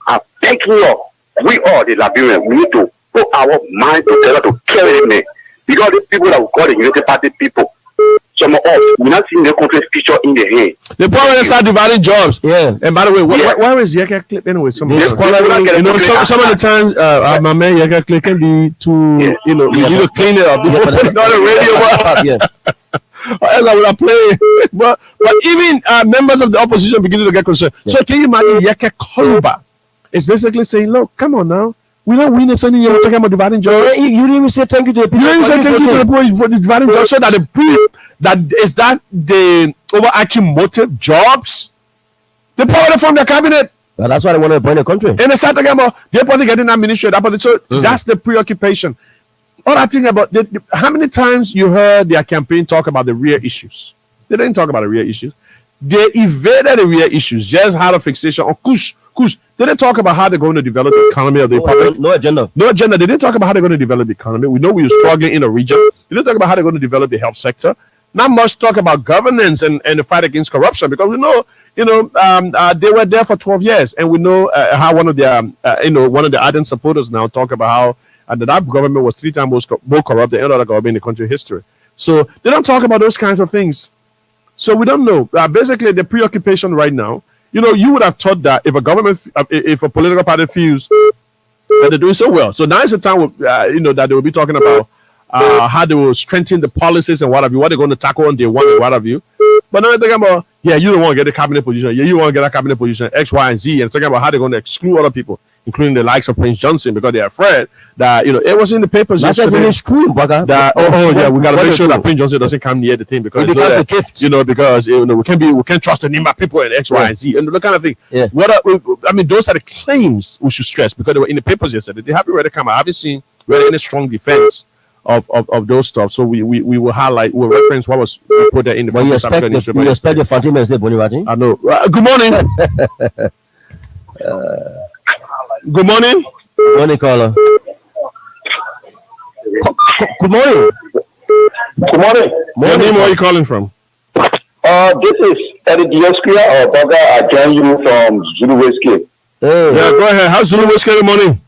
are thanking you. We all the Liberians, we need to put our mind together to carry it. Because the people that we call the Unity Party people, some of us, we're not seeing the concrete picture in the head. The poor when they start dividing jobs. Yeah. And by the way, where is Yeka Clip anyway? Some of the times, my man Yeka Clip can be too, you know, you need to clean it up before putting on the radio. Else I would have played. But even members of the opposition beginning to get concerned. So can you imagine Yeka Koluba? It's basically saying, look, come on now. We're not winning something. You're talking about dividing jobs. You didn't even say thank you to the people. You didn't say thank you to the people for the dividing jobs. So that the overarching motive jobs. They pulled it from the cabinet. Well, that's why they want to burn the country. And they start talking about they're probably getting that ministry. So that's the preoccupation. All I think about how many times you heard their campaign talk about the real issues. They didn't talk about the real issues. They evaded the real issues. Just had a fixation on kush. They didn't talk about how they're going to develop the economy of the republic. No agenda. No agenda. They didn't talk about how they're going to develop the economy. We know we're struggling in the region. They didn't talk about how they're going to develop the health sector. Not much talk about governance and the fight against corruption, because we know, they were there for 12 years, and we know how one of their, one of the ardent supporters now talk about how that government was 3 times more corrupt than any other government in the country's history. So they don't talk about those kinds of things. So we don't know. Basically, the preoccupation right now, you would have thought that if a political party feels that they're doing so well. So now is the time, that they will be talking about how they will strengthen the policies and what have you, what they're going to tackle on day one and what have you. But now they're talking about, you don't want to get a cabinet position. Yeah, you want to get a cabinet position, X, Y, and Z. And talking about how they're going to exclude other people, including the likes of Prince Johnson, because they're afraid that, it was in the papers yesterday. That's screw, Baga. We got to make sure that Prince Johnson doesn't come near the thing, because a gift. Because we can't trust the Nima people and X, Y, and Z, and the kind of thing. Yeah. Those are the claims we should stress, because they were in the papers yesterday. They haven't really come. I haven't seen really any strong defense of those stuff. So we will highlight, we'll reference what was put there in the. But you expect the Fatima to say Bonibati? I know. Good morning. Good morning. Morning, caller. Good morning. Good morning. Your name, where are you calling from? This is Elbc Oct, Baga. I join you from Zulu Whiskey. Yeah, go ahead. How's Zulu Whiskey in the morning?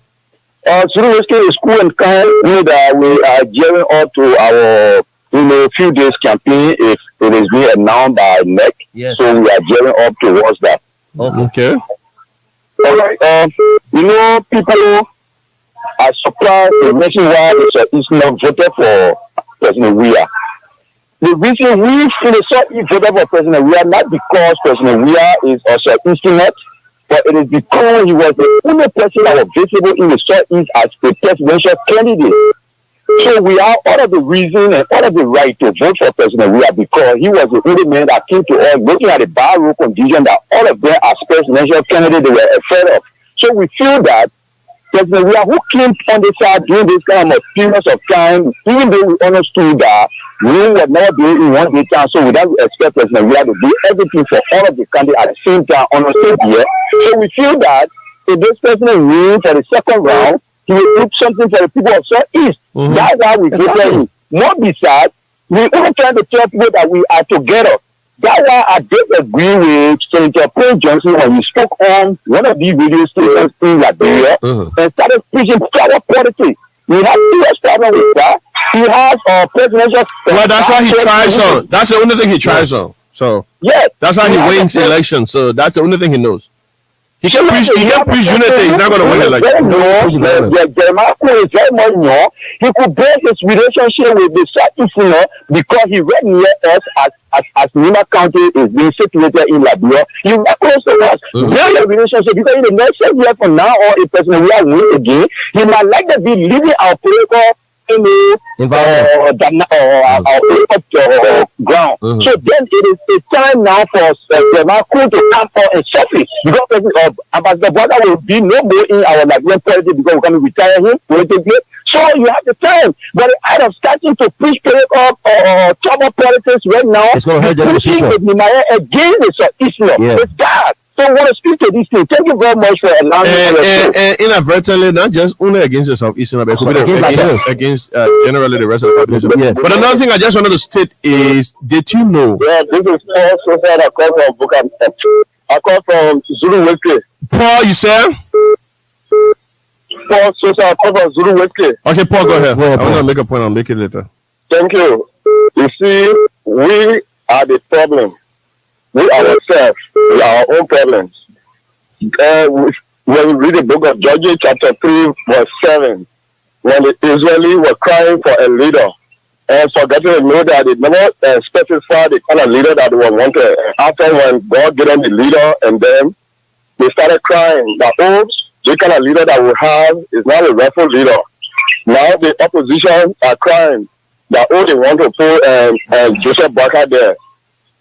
Zulu Whiskey is cool and kind. We are gearing up to our few days campaign. If it is being announced by NEC, yes. So we are gearing up towards that. Okay. All right. People are surprised the reason why it's not voted for President Weah. The reason we in the Southeast voted for President Weah, not because President Weah is also instrument, but it is because he was the only person that was visible in the Southeast as a presidential candidate. So we have all of the reason and all of the right to vote for President Weah, because he was the only man that came to us looking at the bar rule condition that all of them as presidential candidates they were afraid of. So we feel that President Weah, who came on the side during this kind of period of time, even though we understood that we would never be in one day time, so we don't expect President Weah to do everything for all of the candidates at the same time on the same year. So we feel that if this president wins for the second round, he will do something for the people of Southeast. That's why we voted him. More besides, we only trying to tell people that we are together. That's why I disagree with Senator Prince Johnson when he spoke on one of these radio stations in Liberia and started preaching power politics. We have serious problem with that. He has presidential. Well, that's why he tries on. That's the only thing he tries on. So that's how he wins elections. So that's the only thing he knows. He can preach unity. He's not going to win election. Jeremiah is very much no. He could break his relationship with the Southeast, because he read near us as Nima County is being situated in Liberia. He was close to us. Break the relationship, because in the next 7 years from now, or if President Weah wins again, he might like to be leaving our political ground. So then it is a time now for Jeremiah to come out and surface, because Ambassador Brother will be no more in our Liberian politics, because we're going to retire him politically. So you have the time, but out of starting to push trouble politics right now, it's going to hurt the future against the Islam. It's bad. So I want to speak to this thing. Thank you very much for allowing me. And inadvertently, not just only against the Southeast, but against generally the rest of the population. But another thing I just wanted to state is, did you know? Yeah, this is Paul Sosa. I call from Zulu Whiskey. Paul, you said? Paul Sosa, I call from Zulu Whiskey. Okay, Paul, go ahead. I want to make a point. I'll make it later. Thank you. You see, we are the problem. We ourselves, we are our own problems. When we read the book of Judges, chapter 3, verse 7, when the Israelites were crying for a leader, and forgetting to know that they never specify the kind of leader that they wanted. After when God gave them the leader, and then they started crying that, oh, the kind of leader that we have is not a rightful leader. Now the opposition are crying that, oh, they want to put Joseph Barker there.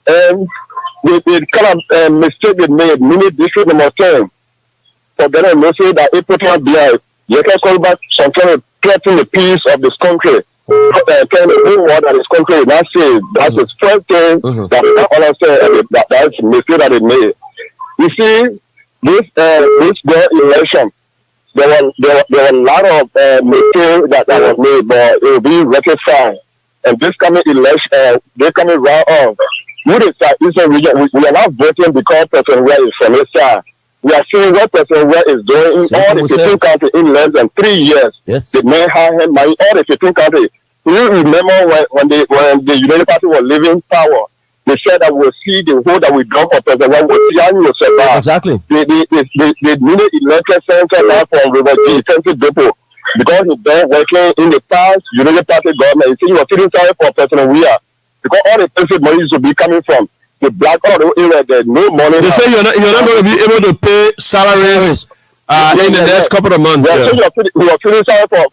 And the kind of mistake they made, mini district number 10, forgetting to say that it put on behind. You can call back something to threaten the peace of this country. Telling the whole world that this country is not safe. That's the first thing that we don't understand. That's the mistake that they made. You see, this election, there were a lot of mistakes that was made, but it will be rectified. And this coming election, they coming right on. We decide Eastern region. We are not voting because President Ware is from this side. We are seeing what President Ware is doing in all the 15 countries in less than 3 years. Yes. The man had him money all the 15 countries. Do you remember when the United Party was leaving power? They said that we'll see the vote that we draw for President Ware will see and will survive. Exactly. They needed elected center now from River G, Central Depot. Because he's been working in the past United Party government. He was feeling sorry for President Ware. Because all the expensive money should be coming from the black or the area, there's no money. They say you're not going to be able to pay salaries in the next couple of months. Yeah, so you're feeling sorry for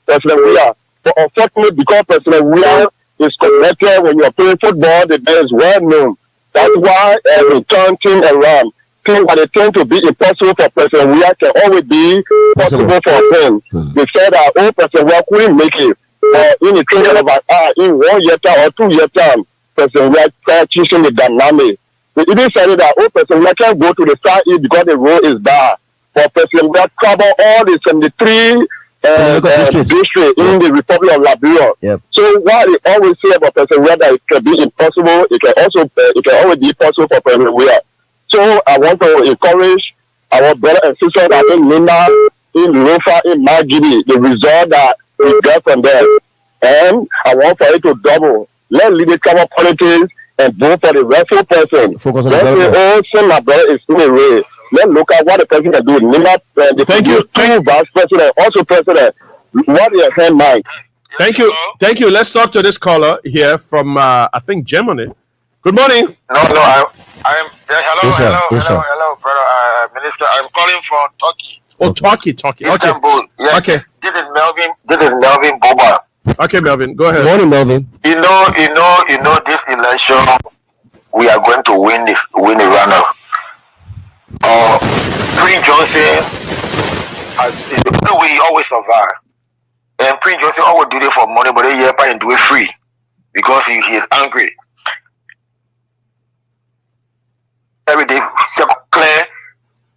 President Ware. But unfortunately, because President Ware is connected when you're playing football, the man is well known. That's why they turn things around. Things that they tend to be impossible for President Ware can always be possible for him. They said that, oh, President Ware couldn't make it. In a period of in 1 year time or 2 year time, President Ware started teaching the dynamic. They even said that, oh, President Ware can't go to the South East because the road is bad. But President Ware covered all the 73 districts in the Republic of Liberia. Yep. So while they always say about President Ware that it can be impossible, it can always be possible for President Ware. So I want to encourage our brother and sister that in Lima, in Lofa, in Magidi, the result that we get from there. And I want for it to double. Let's leave the cover politics and vote for the rightful person. Focus on let's the say, oh, son, my brother is in a way. Let's look at what the president can do. Thank you. Two vice president, also president. What is your hand, Mike? Thank you. Let's talk to this caller here from I think Germany. Good morning. No, I'm Yes, sir. hello, brother, Minister. I'm calling from Turkey. Oh, Turkey. Okay. Istanbul. Yes. Okay. This is Melvin Boba. Okay, Melvin. Go ahead. Good morning, Melvin. You know, this election, we are going to win the runoff. Prince Johnson, we always survive. And Prince Johnson always do it for money, but they and do it free because he is angry. Every day, clear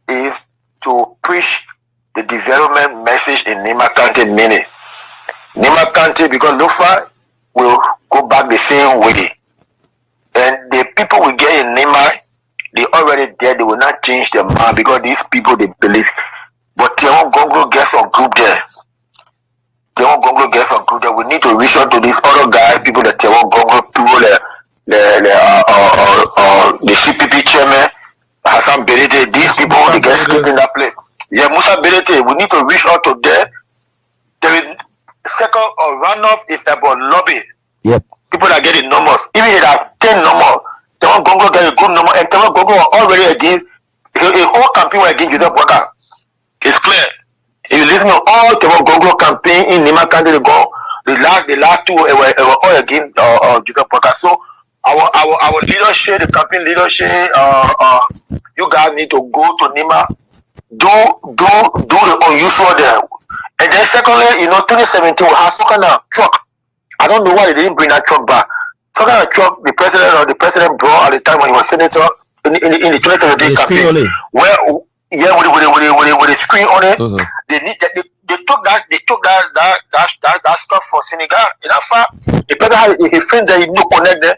is to preach the development message in Nima County Mini. Nima County, because Lofa will go back the same way. And the people we get in Nima, they already there, they will not change their mind because these people, they believe. But Teon Gongo gets a group there. We need to reach out to these other guys, people that Teon Gongo, people the CPP chairman, Hassan Berete, these people, they get skipped in that place. Yeah, Musa Berete, we need to reach out to them. The second runoff is about lobby. Yep. People that get the numbers. Even if they have 10 numbers, Tewan Gongo get a good number, and Tewan Gongo are already against, a whole campaign against Joseph Boka. It's clear. If you listen to all Tewan Gongo campaign in Nima County, the last two were all against Joseph Boka. So our leadership, the campaign leadership, you guys need to go to Nima, do the unusual there. And then secondly, 2017 we had some kind of truck. I don't know why they didn't bring that truck back. Some kind of truck the president brought at the time when he was senator in the 2017 campaign. With the screen on it, they took that stuff for Senegal. In fact, the president had a friend that he knew connect there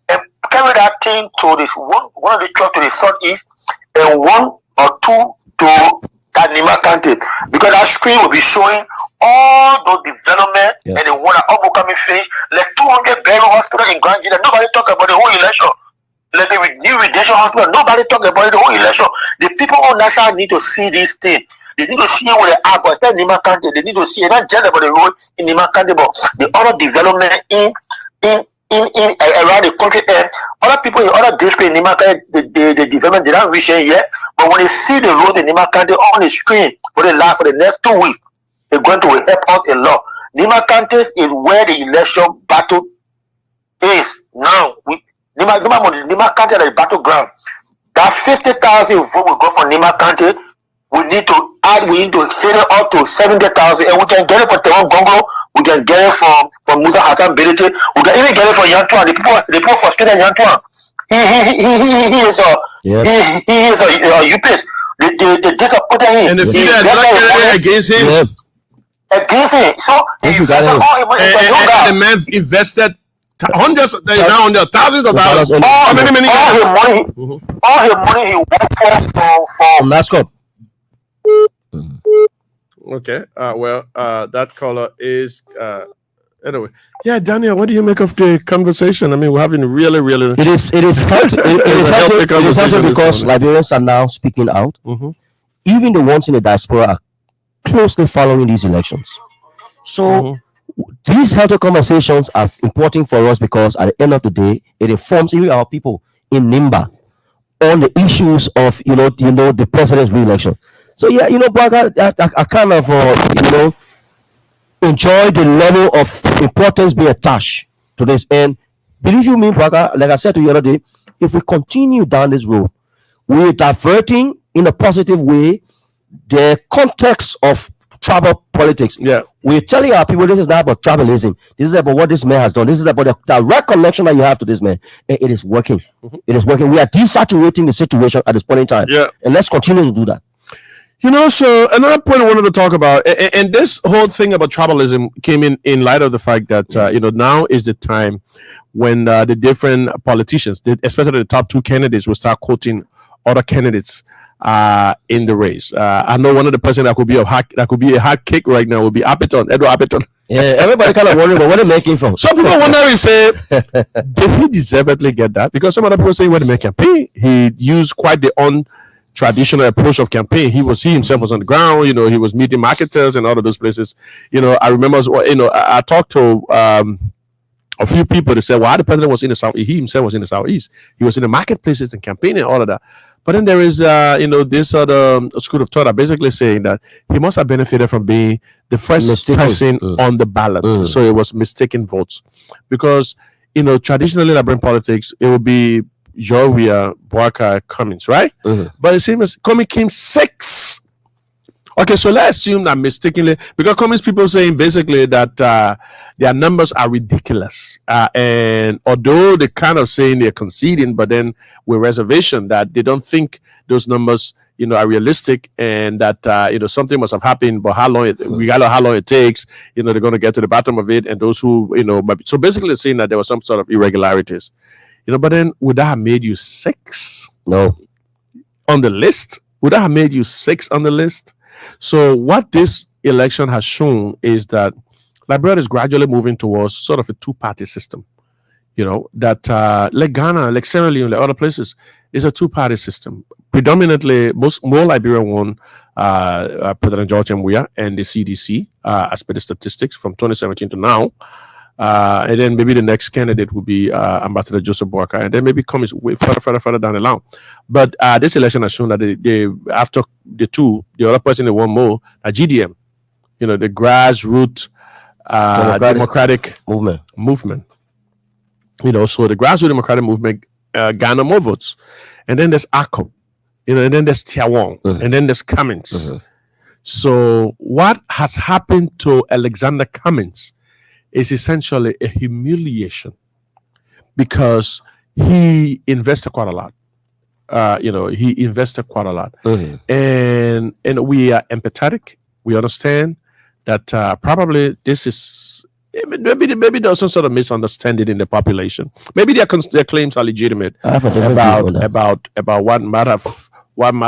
and carry that thing to this one of the truck to the southeast and one or two to that Nima County, because that screen will be showing all those development and the one that all coming finish, like 200 bed hospital in Grand Gila. Nobody talk about the whole election. Like the new redemption hospital, nobody talk about the whole election. The people on that side need to see this thing. They need to see what they are, but it's not Nima County. They need to see not just about the road in Nima County, but the other development in around the country. And other people in other districts in Nima County, the development they don't reach it yet. But when they see the road in Nima County on the screen for the next 2 weeks, they're going to help us a lot. Nima County is where the election battle is now. Nima County is the battleground. That 50,000 vote will go for Nima County. We need to hit it up to 70,000, and we can get it for Tewan Gongo. We can get it from Musa Hassan Bility. We can even get it for Yantuan. The people frustrated Yantuan. He is a UPS. They disappointed him. And the people that against him. Yeah. Against him. So he invested all his money. And the man invested hundreds, now thousands of dollars. All his money he worked for NASCOP. Okay. That caller is anyway. Yeah, Daniel, what do you make of the conversation? I mean, we're having really It is healthy. It is healthy because Liberians are now speaking out. Even the ones in the diaspora are closely following these elections. So these healthy conversations are important for us because at the end of the day, it informs even our people in Nimba on the issues of the president's re-election. So yeah, Braga, I kind of enjoy the level of importance being attached to this. And believe you me, Braga, like I said to you the other day, if we continue down this road, we're diverting in a positive way the context of tribal politics. Yeah, we're telling our people this is not about tribalism. This is about what this man has done. This is about the direct connection that you have to this man. And it is working. It is working. We are desaturating the situation at this point in time. Yeah, and let's continue to do that. So another point I wanted to talk about, and this whole thing about tribalism came in light of the fact that now is the time when the different politicians, especially the top two candidates, will start quoting other candidates in the race. I know one of the person that could be a hot cake right now would be Edward Appeton. Yeah, everybody kind of wondering, but where they making from? Some people wonder and say, did he deservedly get that? Because some other people say when he made campaign, he used quite the traditional approach of campaign. He himself was on the ground. He was meeting marketers and all of those places. I remember. I talked to a few people that said, "Well, the president was in the south. He himself was in the southeast. He was in the marketplaces and campaigning and all of that." But then there is, this other school of thought that basically saying that he must have benefited from being the first person on the ballot. So it was mistaken votes, because traditionally Liberian politics, it would be Joria, Boaka, Cummings, right? But it seems Cummings came 6. Okay, so let's assume that mistakenly, because Cummings people saying basically that their numbers are ridiculous, and although they kind of saying they're conceding, but then with reservation that they don't think those numbers are realistic, and that something must have happened, but regardless of how long it takes, they're going to get to the bottom of it, and those who so basically saying that there was some sort of irregularities. But then would that have made you 6? No. On the list? Would that have made you 6 on the list? So what this election has shown is that Liberia is gradually moving towards sort of a two-party system. That like Ghana, like Sierra Leone, like other places, is a two-party system. Predominantly, more Liberia won President George M. Weah and the CDC, as per the statistics from 2017 to now. And then maybe the next candidate would be Ambassador Joseph Boakai, and then maybe comes further down the line. But this election has shown that they after the other person they won more, GDM, the grassroots democratic movement. So the grassroots democratic movement garner more votes, and then there's ACO, and then there's Tiawong, and then there's Cummings. So what has happened to Alexander Cummings is essentially a humiliation, because he invested quite a lot. He invested quite a lot, and we are empathetic. We understand that probably this is maybe there's some sort of misunderstanding in the population. Maybe their claims are legitimate about what might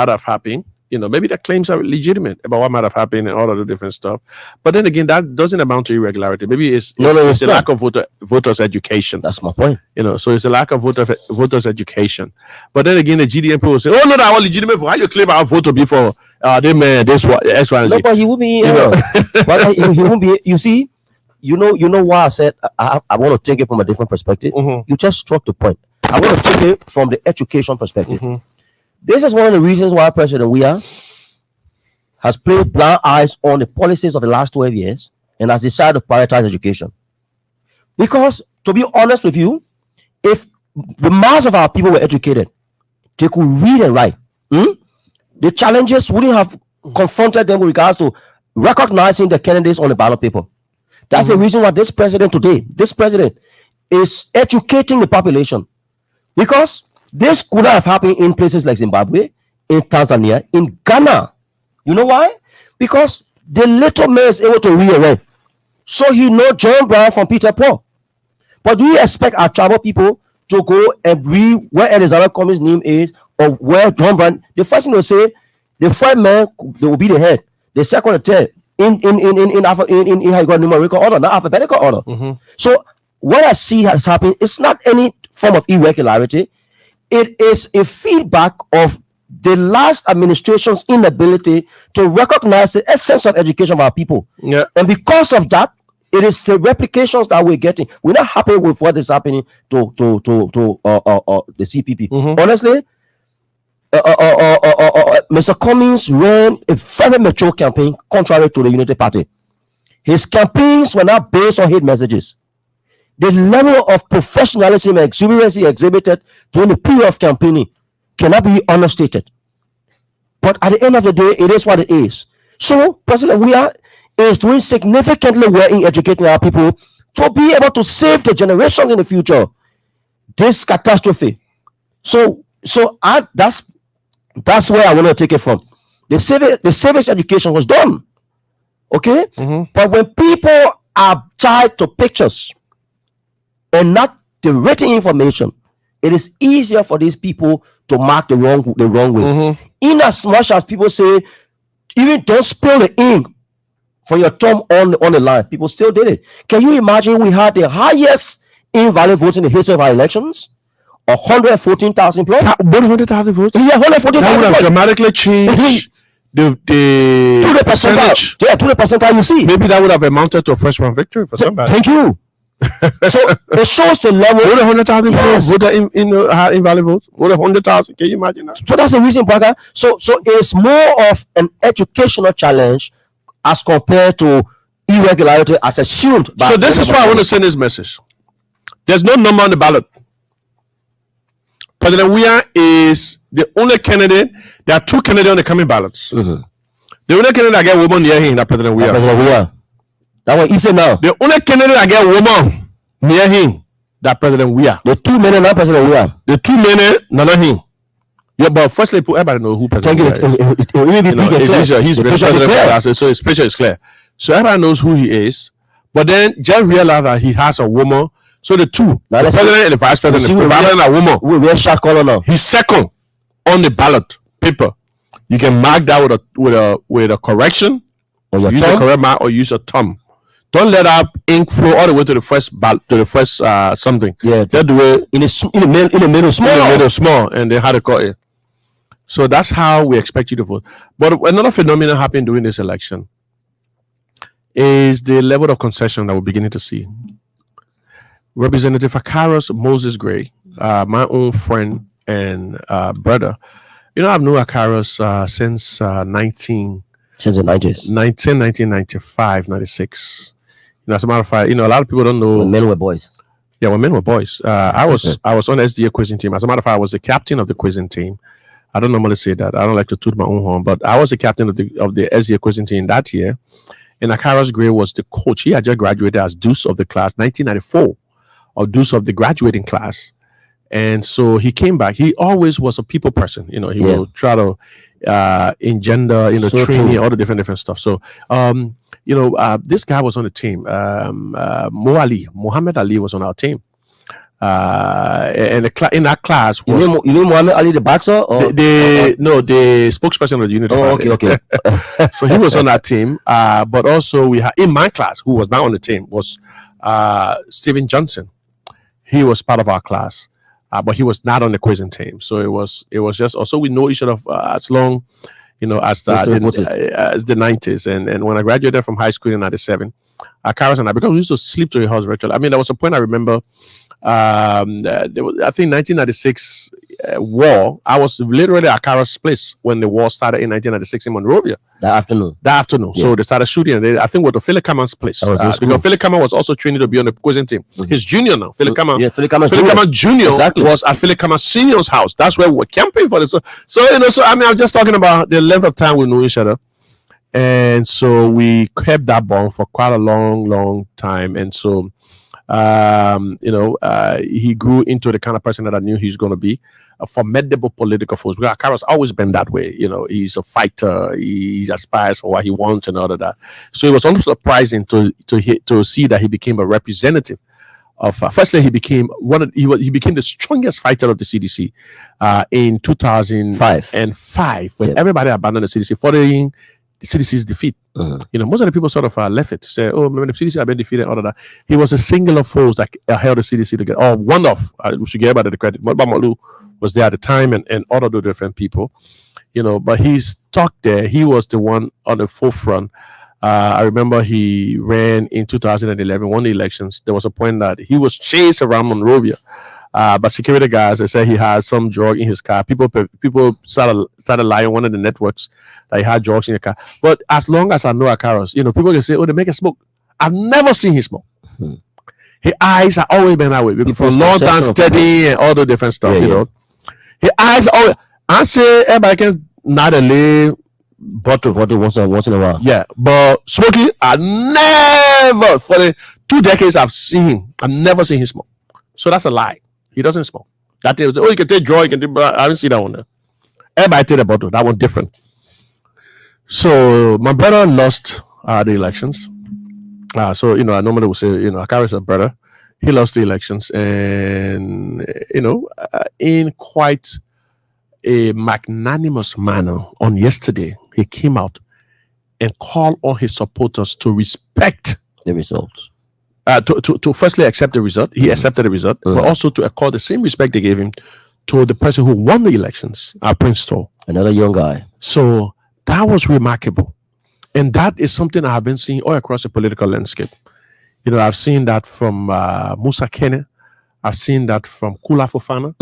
have happened. maybe the claims are legitimate about what might have happened and all of the different stuff. But then again, that doesn't amount to irregularity. Maybe it's a lack of voters education. That's my point. So it's a lack of voters education. But then again, the GDM people will say, "Oh no, that was legitimate. How you claim our voter before they man this one X Y and Z?" No, but he will be. But he won't be. You see, you know why I said I want to take it from a different perspective. You just struck the point. I want to take it from the education perspective. This is one of the reasons why President Weah has played blind eyes on the policies of the last 12 years and has decided to prioritize education. Because, to be honest with you, if the mass of our people were educated, they could read and write. The challenges wouldn't have confronted them with regards to recognizing the candidates on the ballot paper. That's the reason why this president is educating the population. Because this could have happened in places like Zimbabwe, in Tanzania, in Ghana. You know why? Because the little man is able to read and write. So he knows John Brown from Peter Paul. But do you expect our tribal people to go and read where Elizabeth Cummings' name is or where John Brown? The first thing they'll say, the first man, they will be the head. The second and third in how you got numerical order, not alphabetical order. So what I see has happened, it's not any form of irregularity. It is a feedback of the last administration's inability to recognize the essence of education of our people. And because of that, it is the replications that we're getting. We're not happy with what is happening to the CPP. Honestly, Mr. Cummings ran a very mature campaign contrary to the Unity Party. His campaigns were not based on hate messages. The level of professionalism and exuberance he exhibited during the period of campaigning cannot be understated. But at the end of the day, it is what it is. So, President Weah is doing significantly well in educating our people to be able to save the generations in the future. This catastrophe. So that's where I want to take it from. The civics education was done. Okay? But when people are tied to pictures and not the written information, it is easier for these people to mark the wrong way. In as much as people say, even don't spill the ink for your thumb on the line, people still did it. Can you imagine we had the highest invalid votes in the history of our elections? 114,000 plus. 100,000 votes? Yeah, 114,000. That would have dramatically changed the percentage. Yeah, to the percentile you see. Maybe that would have amounted to a first round victory for somebody. Thank you. So it shows the level. What 100,000 votes in invalid votes? What 100,000? Can you imagine that? So that's the reason, Braga. So it's more of an educational challenge as compared to irregularity as assumed. So this is why I want to send this message. There's no number on the ballot. President Weah is the only candidate. There are two candidates on the coming ballots. The only candidate that get woman near him, that President Weah. President Weah. That one easy now. The only candidate that get woman near him, that President Weah. The two men not President Weah. The two men, none of him. Yeah, but firstly, everybody know who President Weah is. He's president, so his picture is clear. So everybody knows who he is. But then just realize that he has a woman. So the two, the president and the vice president, the president and a woman. We're shot color now. He's second on the ballot paper. You can mark that with a correction, or use a correct mark, or use a thumb. Don't let our ink flow all the way to the first something. Yeah, just do it in the middle small, and then how to cut it. So that's how we expect you to vote. But another phenomenon happened during this election is the level of concession that we're beginning to see. Representative Akaros Moses Gray, my own friend and brother. I've known Akaros since the 90s. 1995, 96. As a matter of fact, a lot of people don't know. When men were boys. Yeah, when men were boys. I was on the SDA quizzing team. As a matter of fact, I was the captain of the quizzing team. I don't normally say that. I don't like to toot my own horn, but I was the captain of the SDA quizzing team that year. And Akaros Gray was the coach. He had just graduated as deuce of the class, 1994, or deuce of the graduating class. And so he came back. He always was a people person. He will try to engender, training, all the different stuff. So, this guy was on the team. Muhammad Ali was on our team. And in that class You was mean Muhammad Ali, the boxer? Or the spokesperson of the Unity Party. okay. So he was on that team. But also we had in my class, who was now on the team, was Stephen Johnson. He was part of our class, but he was not on the quizzing team. So it was just also we know each other as long, as the 90s. And when I graduated from high school in 97, Karas and I, because we used to sleep to a house virtually. I mean, there was a point I remember. I think 1996 war. I was literally at Karas' place when the war started in 1996 in Monrovia. That afternoon. Yeah. So they started shooting. And I think with the Philip Kaman's place. Because Philip Kaman was also training to be on the quizzing team. He's junior now. Philip Kaman. Yeah, Philip Kaman Junior was at Philip Kaman Senior's house. That's where we were camping for this. So I mean, I'm just talking about the length of time we knew each other. And so we kept that bond for quite a long time. And so he grew into the kind of person that I knew he's going to be, a formidable political force. Because Akaro's always been that way. He's a fighter. He aspires for what he wants and all of that. So it was almost surprising to see that he became a representative of. Firstly, he became he became the strongest fighter of the CDC in 2005 when everybody abandoned the CDC following the CDC's defeat. Most of the people sort of left it to say, oh, maybe the CDC have been defeated, all of that. He was a singular force that held the CDC together. Oh, one of, we should give everybody the credit. Malu was there at the time and all of the different people, but he's stuck there. He was the one on the forefront. I remember he ran in 2011, won the elections. There was a point that he was chased around Monrovia. But security guys, they said he had some drug in his car. People started lying. One of the networks that he had drugs in the car. But as long as I know Akaros, people can say, "Oh, they make him smoke." I've never seen him smoke. His eyes have always been that way. For a long time, steady and all the different stuff. His eyes always. I say everybody can not a lay bottle once in a while. Yeah, but smoking, I never for the 2 decades I've never seen him smoke. So that's a lie. He doesn't smoke. That is, you can take draw, you can take, I haven't seen that one there. Everybody take a bottle. That one different. So my brother lost the elections. So I normally would say, Akari's a brother. He lost the elections, and in quite a magnanimous manner on yesterday, he came out and called on his supporters to respect the results. To firstly accept the result. He accepted the result, but also to accord the same respect they gave him to the person who won the elections, Prince Tor. Another young guy. So that was remarkable. And that is something I have been seeing all across the political landscape. I've seen that from Musa Kene. I've seen that from Kula Fofana.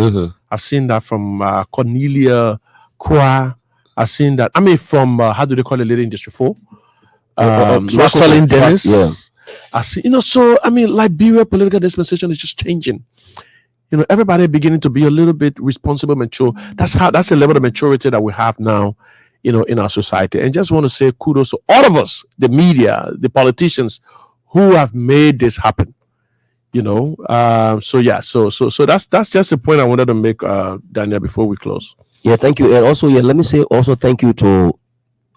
I've seen that from Cornelia Kwa. I've seen that, from, how do they call it, Lady in District 4? Rosalind Dennis. Yeah. I see, so Liberia political dispensation is just changing. Everybody beginning to be a little bit responsible, mature. That's the level of maturity that we have now, in our society. And just want to say kudos to all of us, the media, the politicians who have made this happen. So that's just the point I wanted to make, Daniel, before we close. Yeah, thank you. And also, let me say also thank you to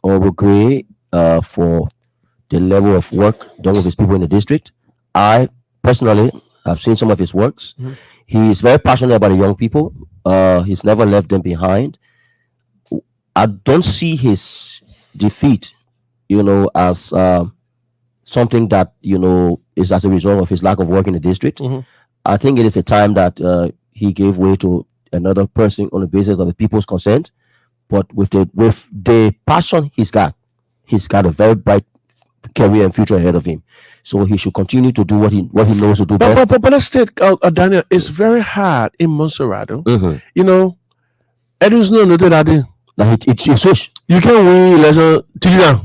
Honorable Gray for the level of work done with his people in the district. I personally have seen some of his works. He is very passionate about the young people. He's never left them behind. I don't see his defeat, as something that, is as a result of his lack of work in the district. I think it is a time that he gave way to another person on the basis of the people's consent. But with the passion he's got a very bright career and future ahead of him, so he should continue to do what he knows to do best. But let's take Daniel. It's very hard in Montserrat. Edwin's not noted that it's switch. You can win election.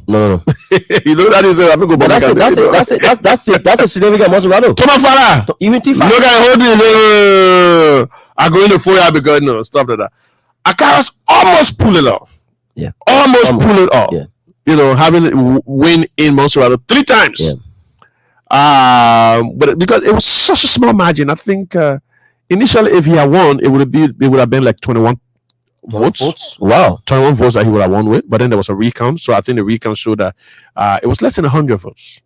No. That is That's a significant Montserrat. Thomas Farah. Even Tifa. Look at holding. I go in the foyer because stop that. Akaras almost pull it off. Yeah. Almost pull it off. Yeah. Having it win in Montserrat 3 times. Yeah. But because it was such a small margin, I think initially if he had won, it would have been like 21 votes. Wow. 21 votes that he would have won with. But then there was a recount, so I think the recount showed that it was less than 100 votes.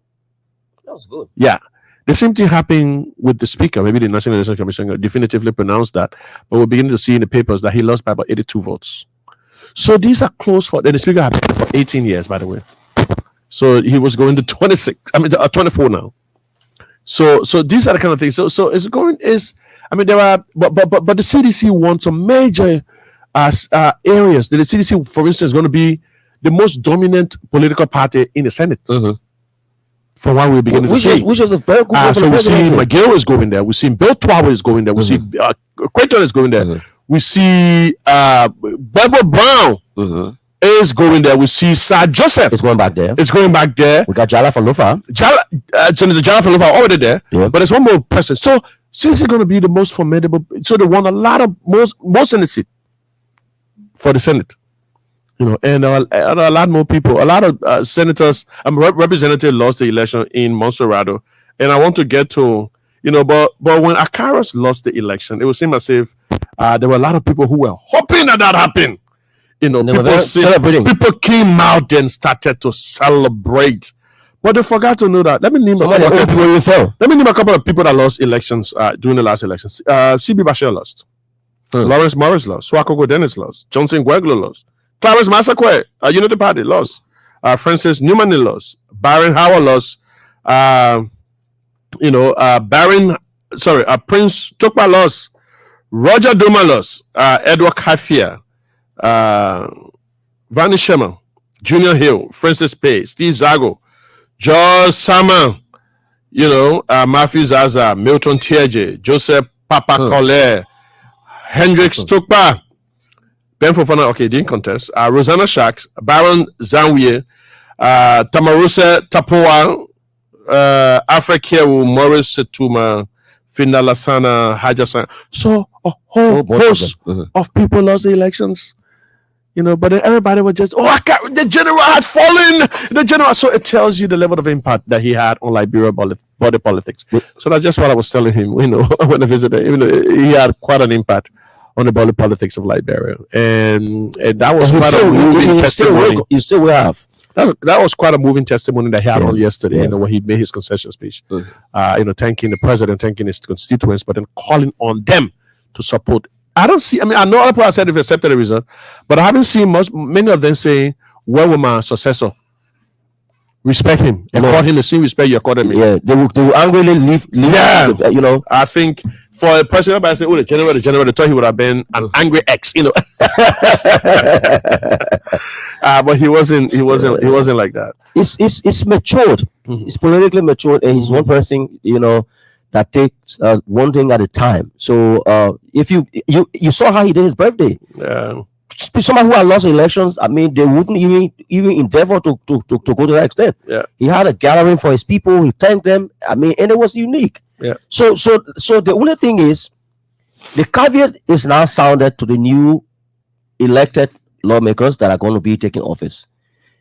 That was good. Yeah. The same thing happened with the speaker. Maybe the National Election Commission definitively pronounced that, but we're beginning to see in the papers that he lost by about 82 votes. So these are close for. Then the speaker had been for 18 years, by the way. So he was going to 24 now. So these are the kind of things. So it's going is. I mean, there are, but the CDC wants some major areas. The CDC, for instance, is going to be the most dominant political party in the Senate. From what we're beginning to see. Which is a very good so we see McGill is going there. We see Bill Twawe is going there. We see Quinton is going there. We see Barbara Brown is going there. We see Sir Joseph. It's going back there. It's going back there. We got Jala from Lofa. Senator Jala from Lofa already there. Yeah. But there's one more person. So since it's going to be the most formidable, so they want a lot of most in the seat for the Senate. You know, and a lot more people, a lot of senators, representatives lost the election in Monserrado. And I want to get to, you know, but when Akaras lost the election, it would seem as if there were a lot of people who were hoping that happened. You know, people came out and started to celebrate. But they forgot to know that. Let me name a couple of people that lost elections during the last elections. CB Bashir lost. Lawrence Morris lost. Swakoko Dennis lost. Johnson Gueglo lost. Clarence Massaquoi, Unity Party, lost. Francis Newman lost. Baron Howard lost. Prince Tukpa lost. Roger Duma lost. Edward Kafia, Vani Sherman, Junior Hill, Francis Pay, Steve Zago, George Sama, Matthew Zaza, Milton Tierje, Joseph Papa Collet, Hendricks Tukpa, Ben Fofana, okay, didn't contest. Rosanna Shaks, Baron Zanwie, Tamaruse Tapoa, Afrekewu, Morris Setuma, Finda Lasana, Hajasan. So a whole host of people lost the elections. You know, but then everybody was just, the general had fallen. The general, so it tells you the level of impact that he had on Liberia body politics. So that's just what I was telling him, when I visited. Even though he had quite an impact on the body politics of Liberia, and that was quite a moving testimony. You still will have. That was quite a moving testimony that he had on yesterday. When he made his concession speech, thanking the president, thanking his constituents, but then calling on them to support. I know other people have said they've accepted the result, but I haven't seen many of them saying, "Where will my successor?" Respect him and call him the same respect you accorded me. Yeah, they will angrily leave. I think for a president, I say, the general, they thought he would have been an angry ex, but he wasn't like that. It's matured. It's politically matured, and he's one person, that takes one thing at a time. So if you saw how he did his birthday. Yeah. Someone who had lost elections, they wouldn't even endeavor to go to that extent. Yeah. He had a gathering for his people. He thanked them. And it was unique. Yeah. So the only thing is, the caveat is now sounded to the new elected lawmakers that are going to be taking office.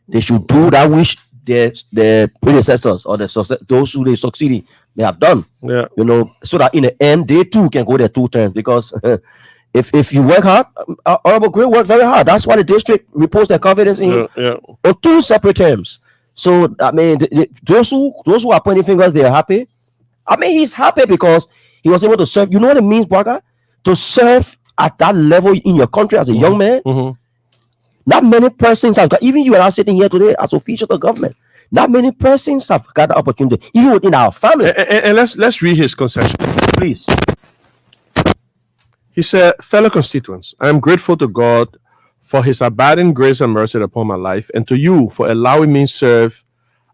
They should do that which their predecessors or those who they succeeded they have done. Yeah. So that in the end they too can go their 2 terms, because. If you work hard, Honorable Green worked very hard. That's why the district reposed their confidence in on 2 separate terms. So those who are pointing fingers, they are happy. He's happy because he was able to serve. You know what it means, Braga? To serve at that level in your country as a young man. Not many persons have got. Even you and I sitting here today as officials of government. Not many persons have got the opportunity, even within our family. And let's read his concession, please. He said, "Fellow constituents, I am grateful to God for his abiding grace and mercy upon my life, and to you for allowing me to serve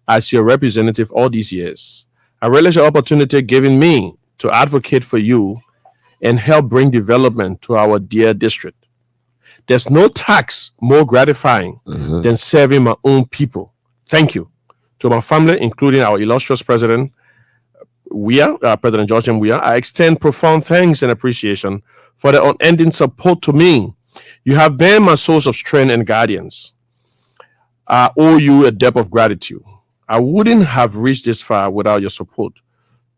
as your representative all these years. I relish the opportunity given me to advocate for you and help bring development to our dear district. There's no task more gratifying than serving my own people. Thank you. To my family, including our illustrious President President George M. Weah, I extend profound thanks and appreciation for the unending support to me. You have been my source of strength and guardians. I owe you a debt of gratitude. I wouldn't have reached this far without your support.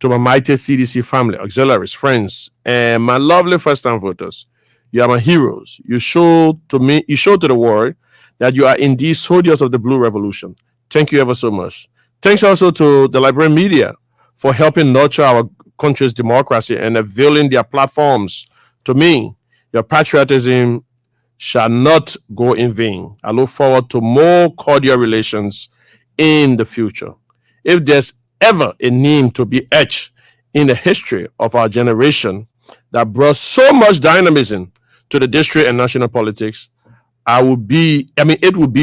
To my mighty CDC family, auxiliaries, friends, and my lovely first-time voters, you are my heroes. You showed to the world that you are indeed soldiers of the Blue Revolution. Thank you ever so much. Thanks also to the Liberian media for helping nurture our country's democracy and availing their platforms to me. Your patriotism shall not go in vain. I look forward to more cordial relations in the future. If there's ever a name to be etched in the history of our generation that brought so much dynamism to the district and national politics, it would be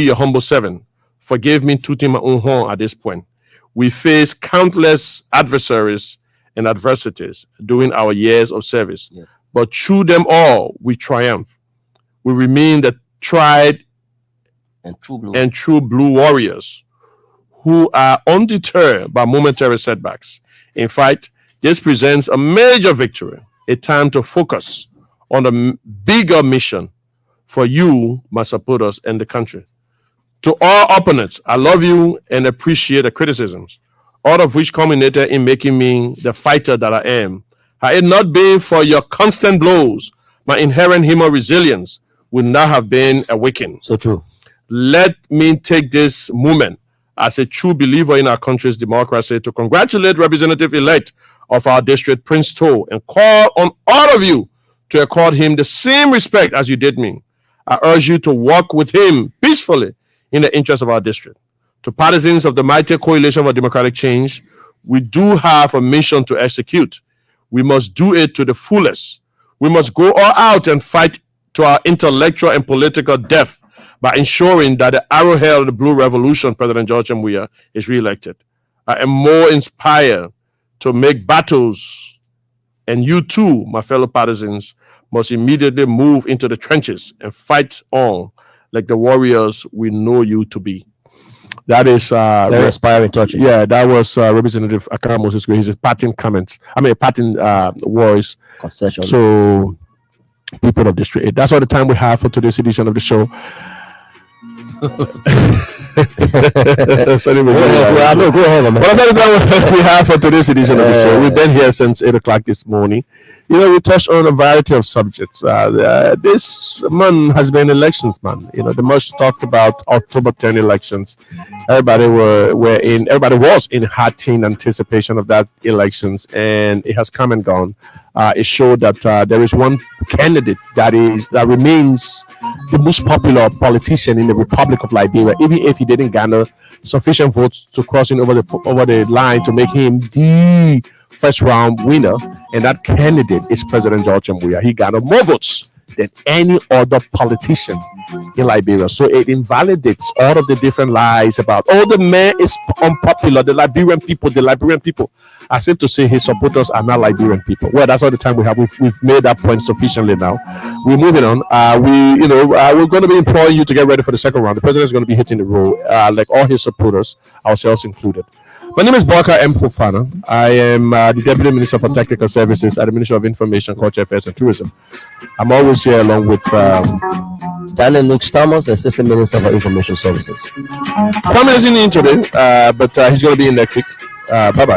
your humble servant. Forgive me tooting my own horn at this point. We face countless adversaries and adversities during our years of service, but through them all, we triumph. We remain the tried and true blue warriors who are undeterred by momentary setbacks. In fact, this presents a major victory, a time to focus on a bigger mission for you, my supporters, and the country. To all opponents, I love you and appreciate the criticisms, all of which culminated in making me the fighter that I am. Had it not been for your constant blows, my inherent human resilience would not have been awakened. So true. Let me take this moment as a true believer in our country's democracy to congratulate Representative-elect of our district, Prince Toe, and call on all of you to accord him the same respect as you did me. I urge you to work with him peacefully in the interest of our district. To partisans of the mighty Coalition for Democratic Change, we do have a mission to execute. We must do it to the fullest. We must go all out and fight to our intellectual and political death by ensuring that the arrowhead of the Blue Revolution, President George M. Weah, is reelected. I am more inspired to make battles, and you too, my fellow partisans, must immediately move into the trenches and fight on like the warriors we know you to be. That is very inspiring, touching. Yeah, that was Representative Akara Moses. His parting comments. Parting words. Concession. So, people of District 8. That's all the time we have for today's edition of the show. Go ahead, man. Well, that's all the time we have for today's edition of the show. We've been here since 8 o'clock this morning. We touched on a variety of subjects. This month has been elections month. The much talked about October 10 elections. Everybody was in hearty anticipation of that elections, and it has come and gone. It showed that there is one candidate that remains the most popular politician in the Republic of Liberia, even if he didn't garner sufficient votes to crossing over the line to make him the first round winner. And that candidate is President George M. Weah. He garnered more votes than any other politician in Liberia. So it invalidates all of the different lies about, the man is unpopular, the Liberian people, as if to say his supporters are not Liberian people. Well, that's all the time we have. We've made that point sufficiently now. We're moving on. We're going to be employing you to get ready for the second round. The president is going to be hitting the road, like all his supporters, ourselves included. My name is Barker M. Fofana. I am the Deputy Minister for Technical Services at the Ministry of Information, Culture Affairs and Tourism. I'm always here along with Daniel Nuke Stamos, Assistant Minister for Information Services. Kwame isn't in today, but he's going to be in next week. Bye-bye.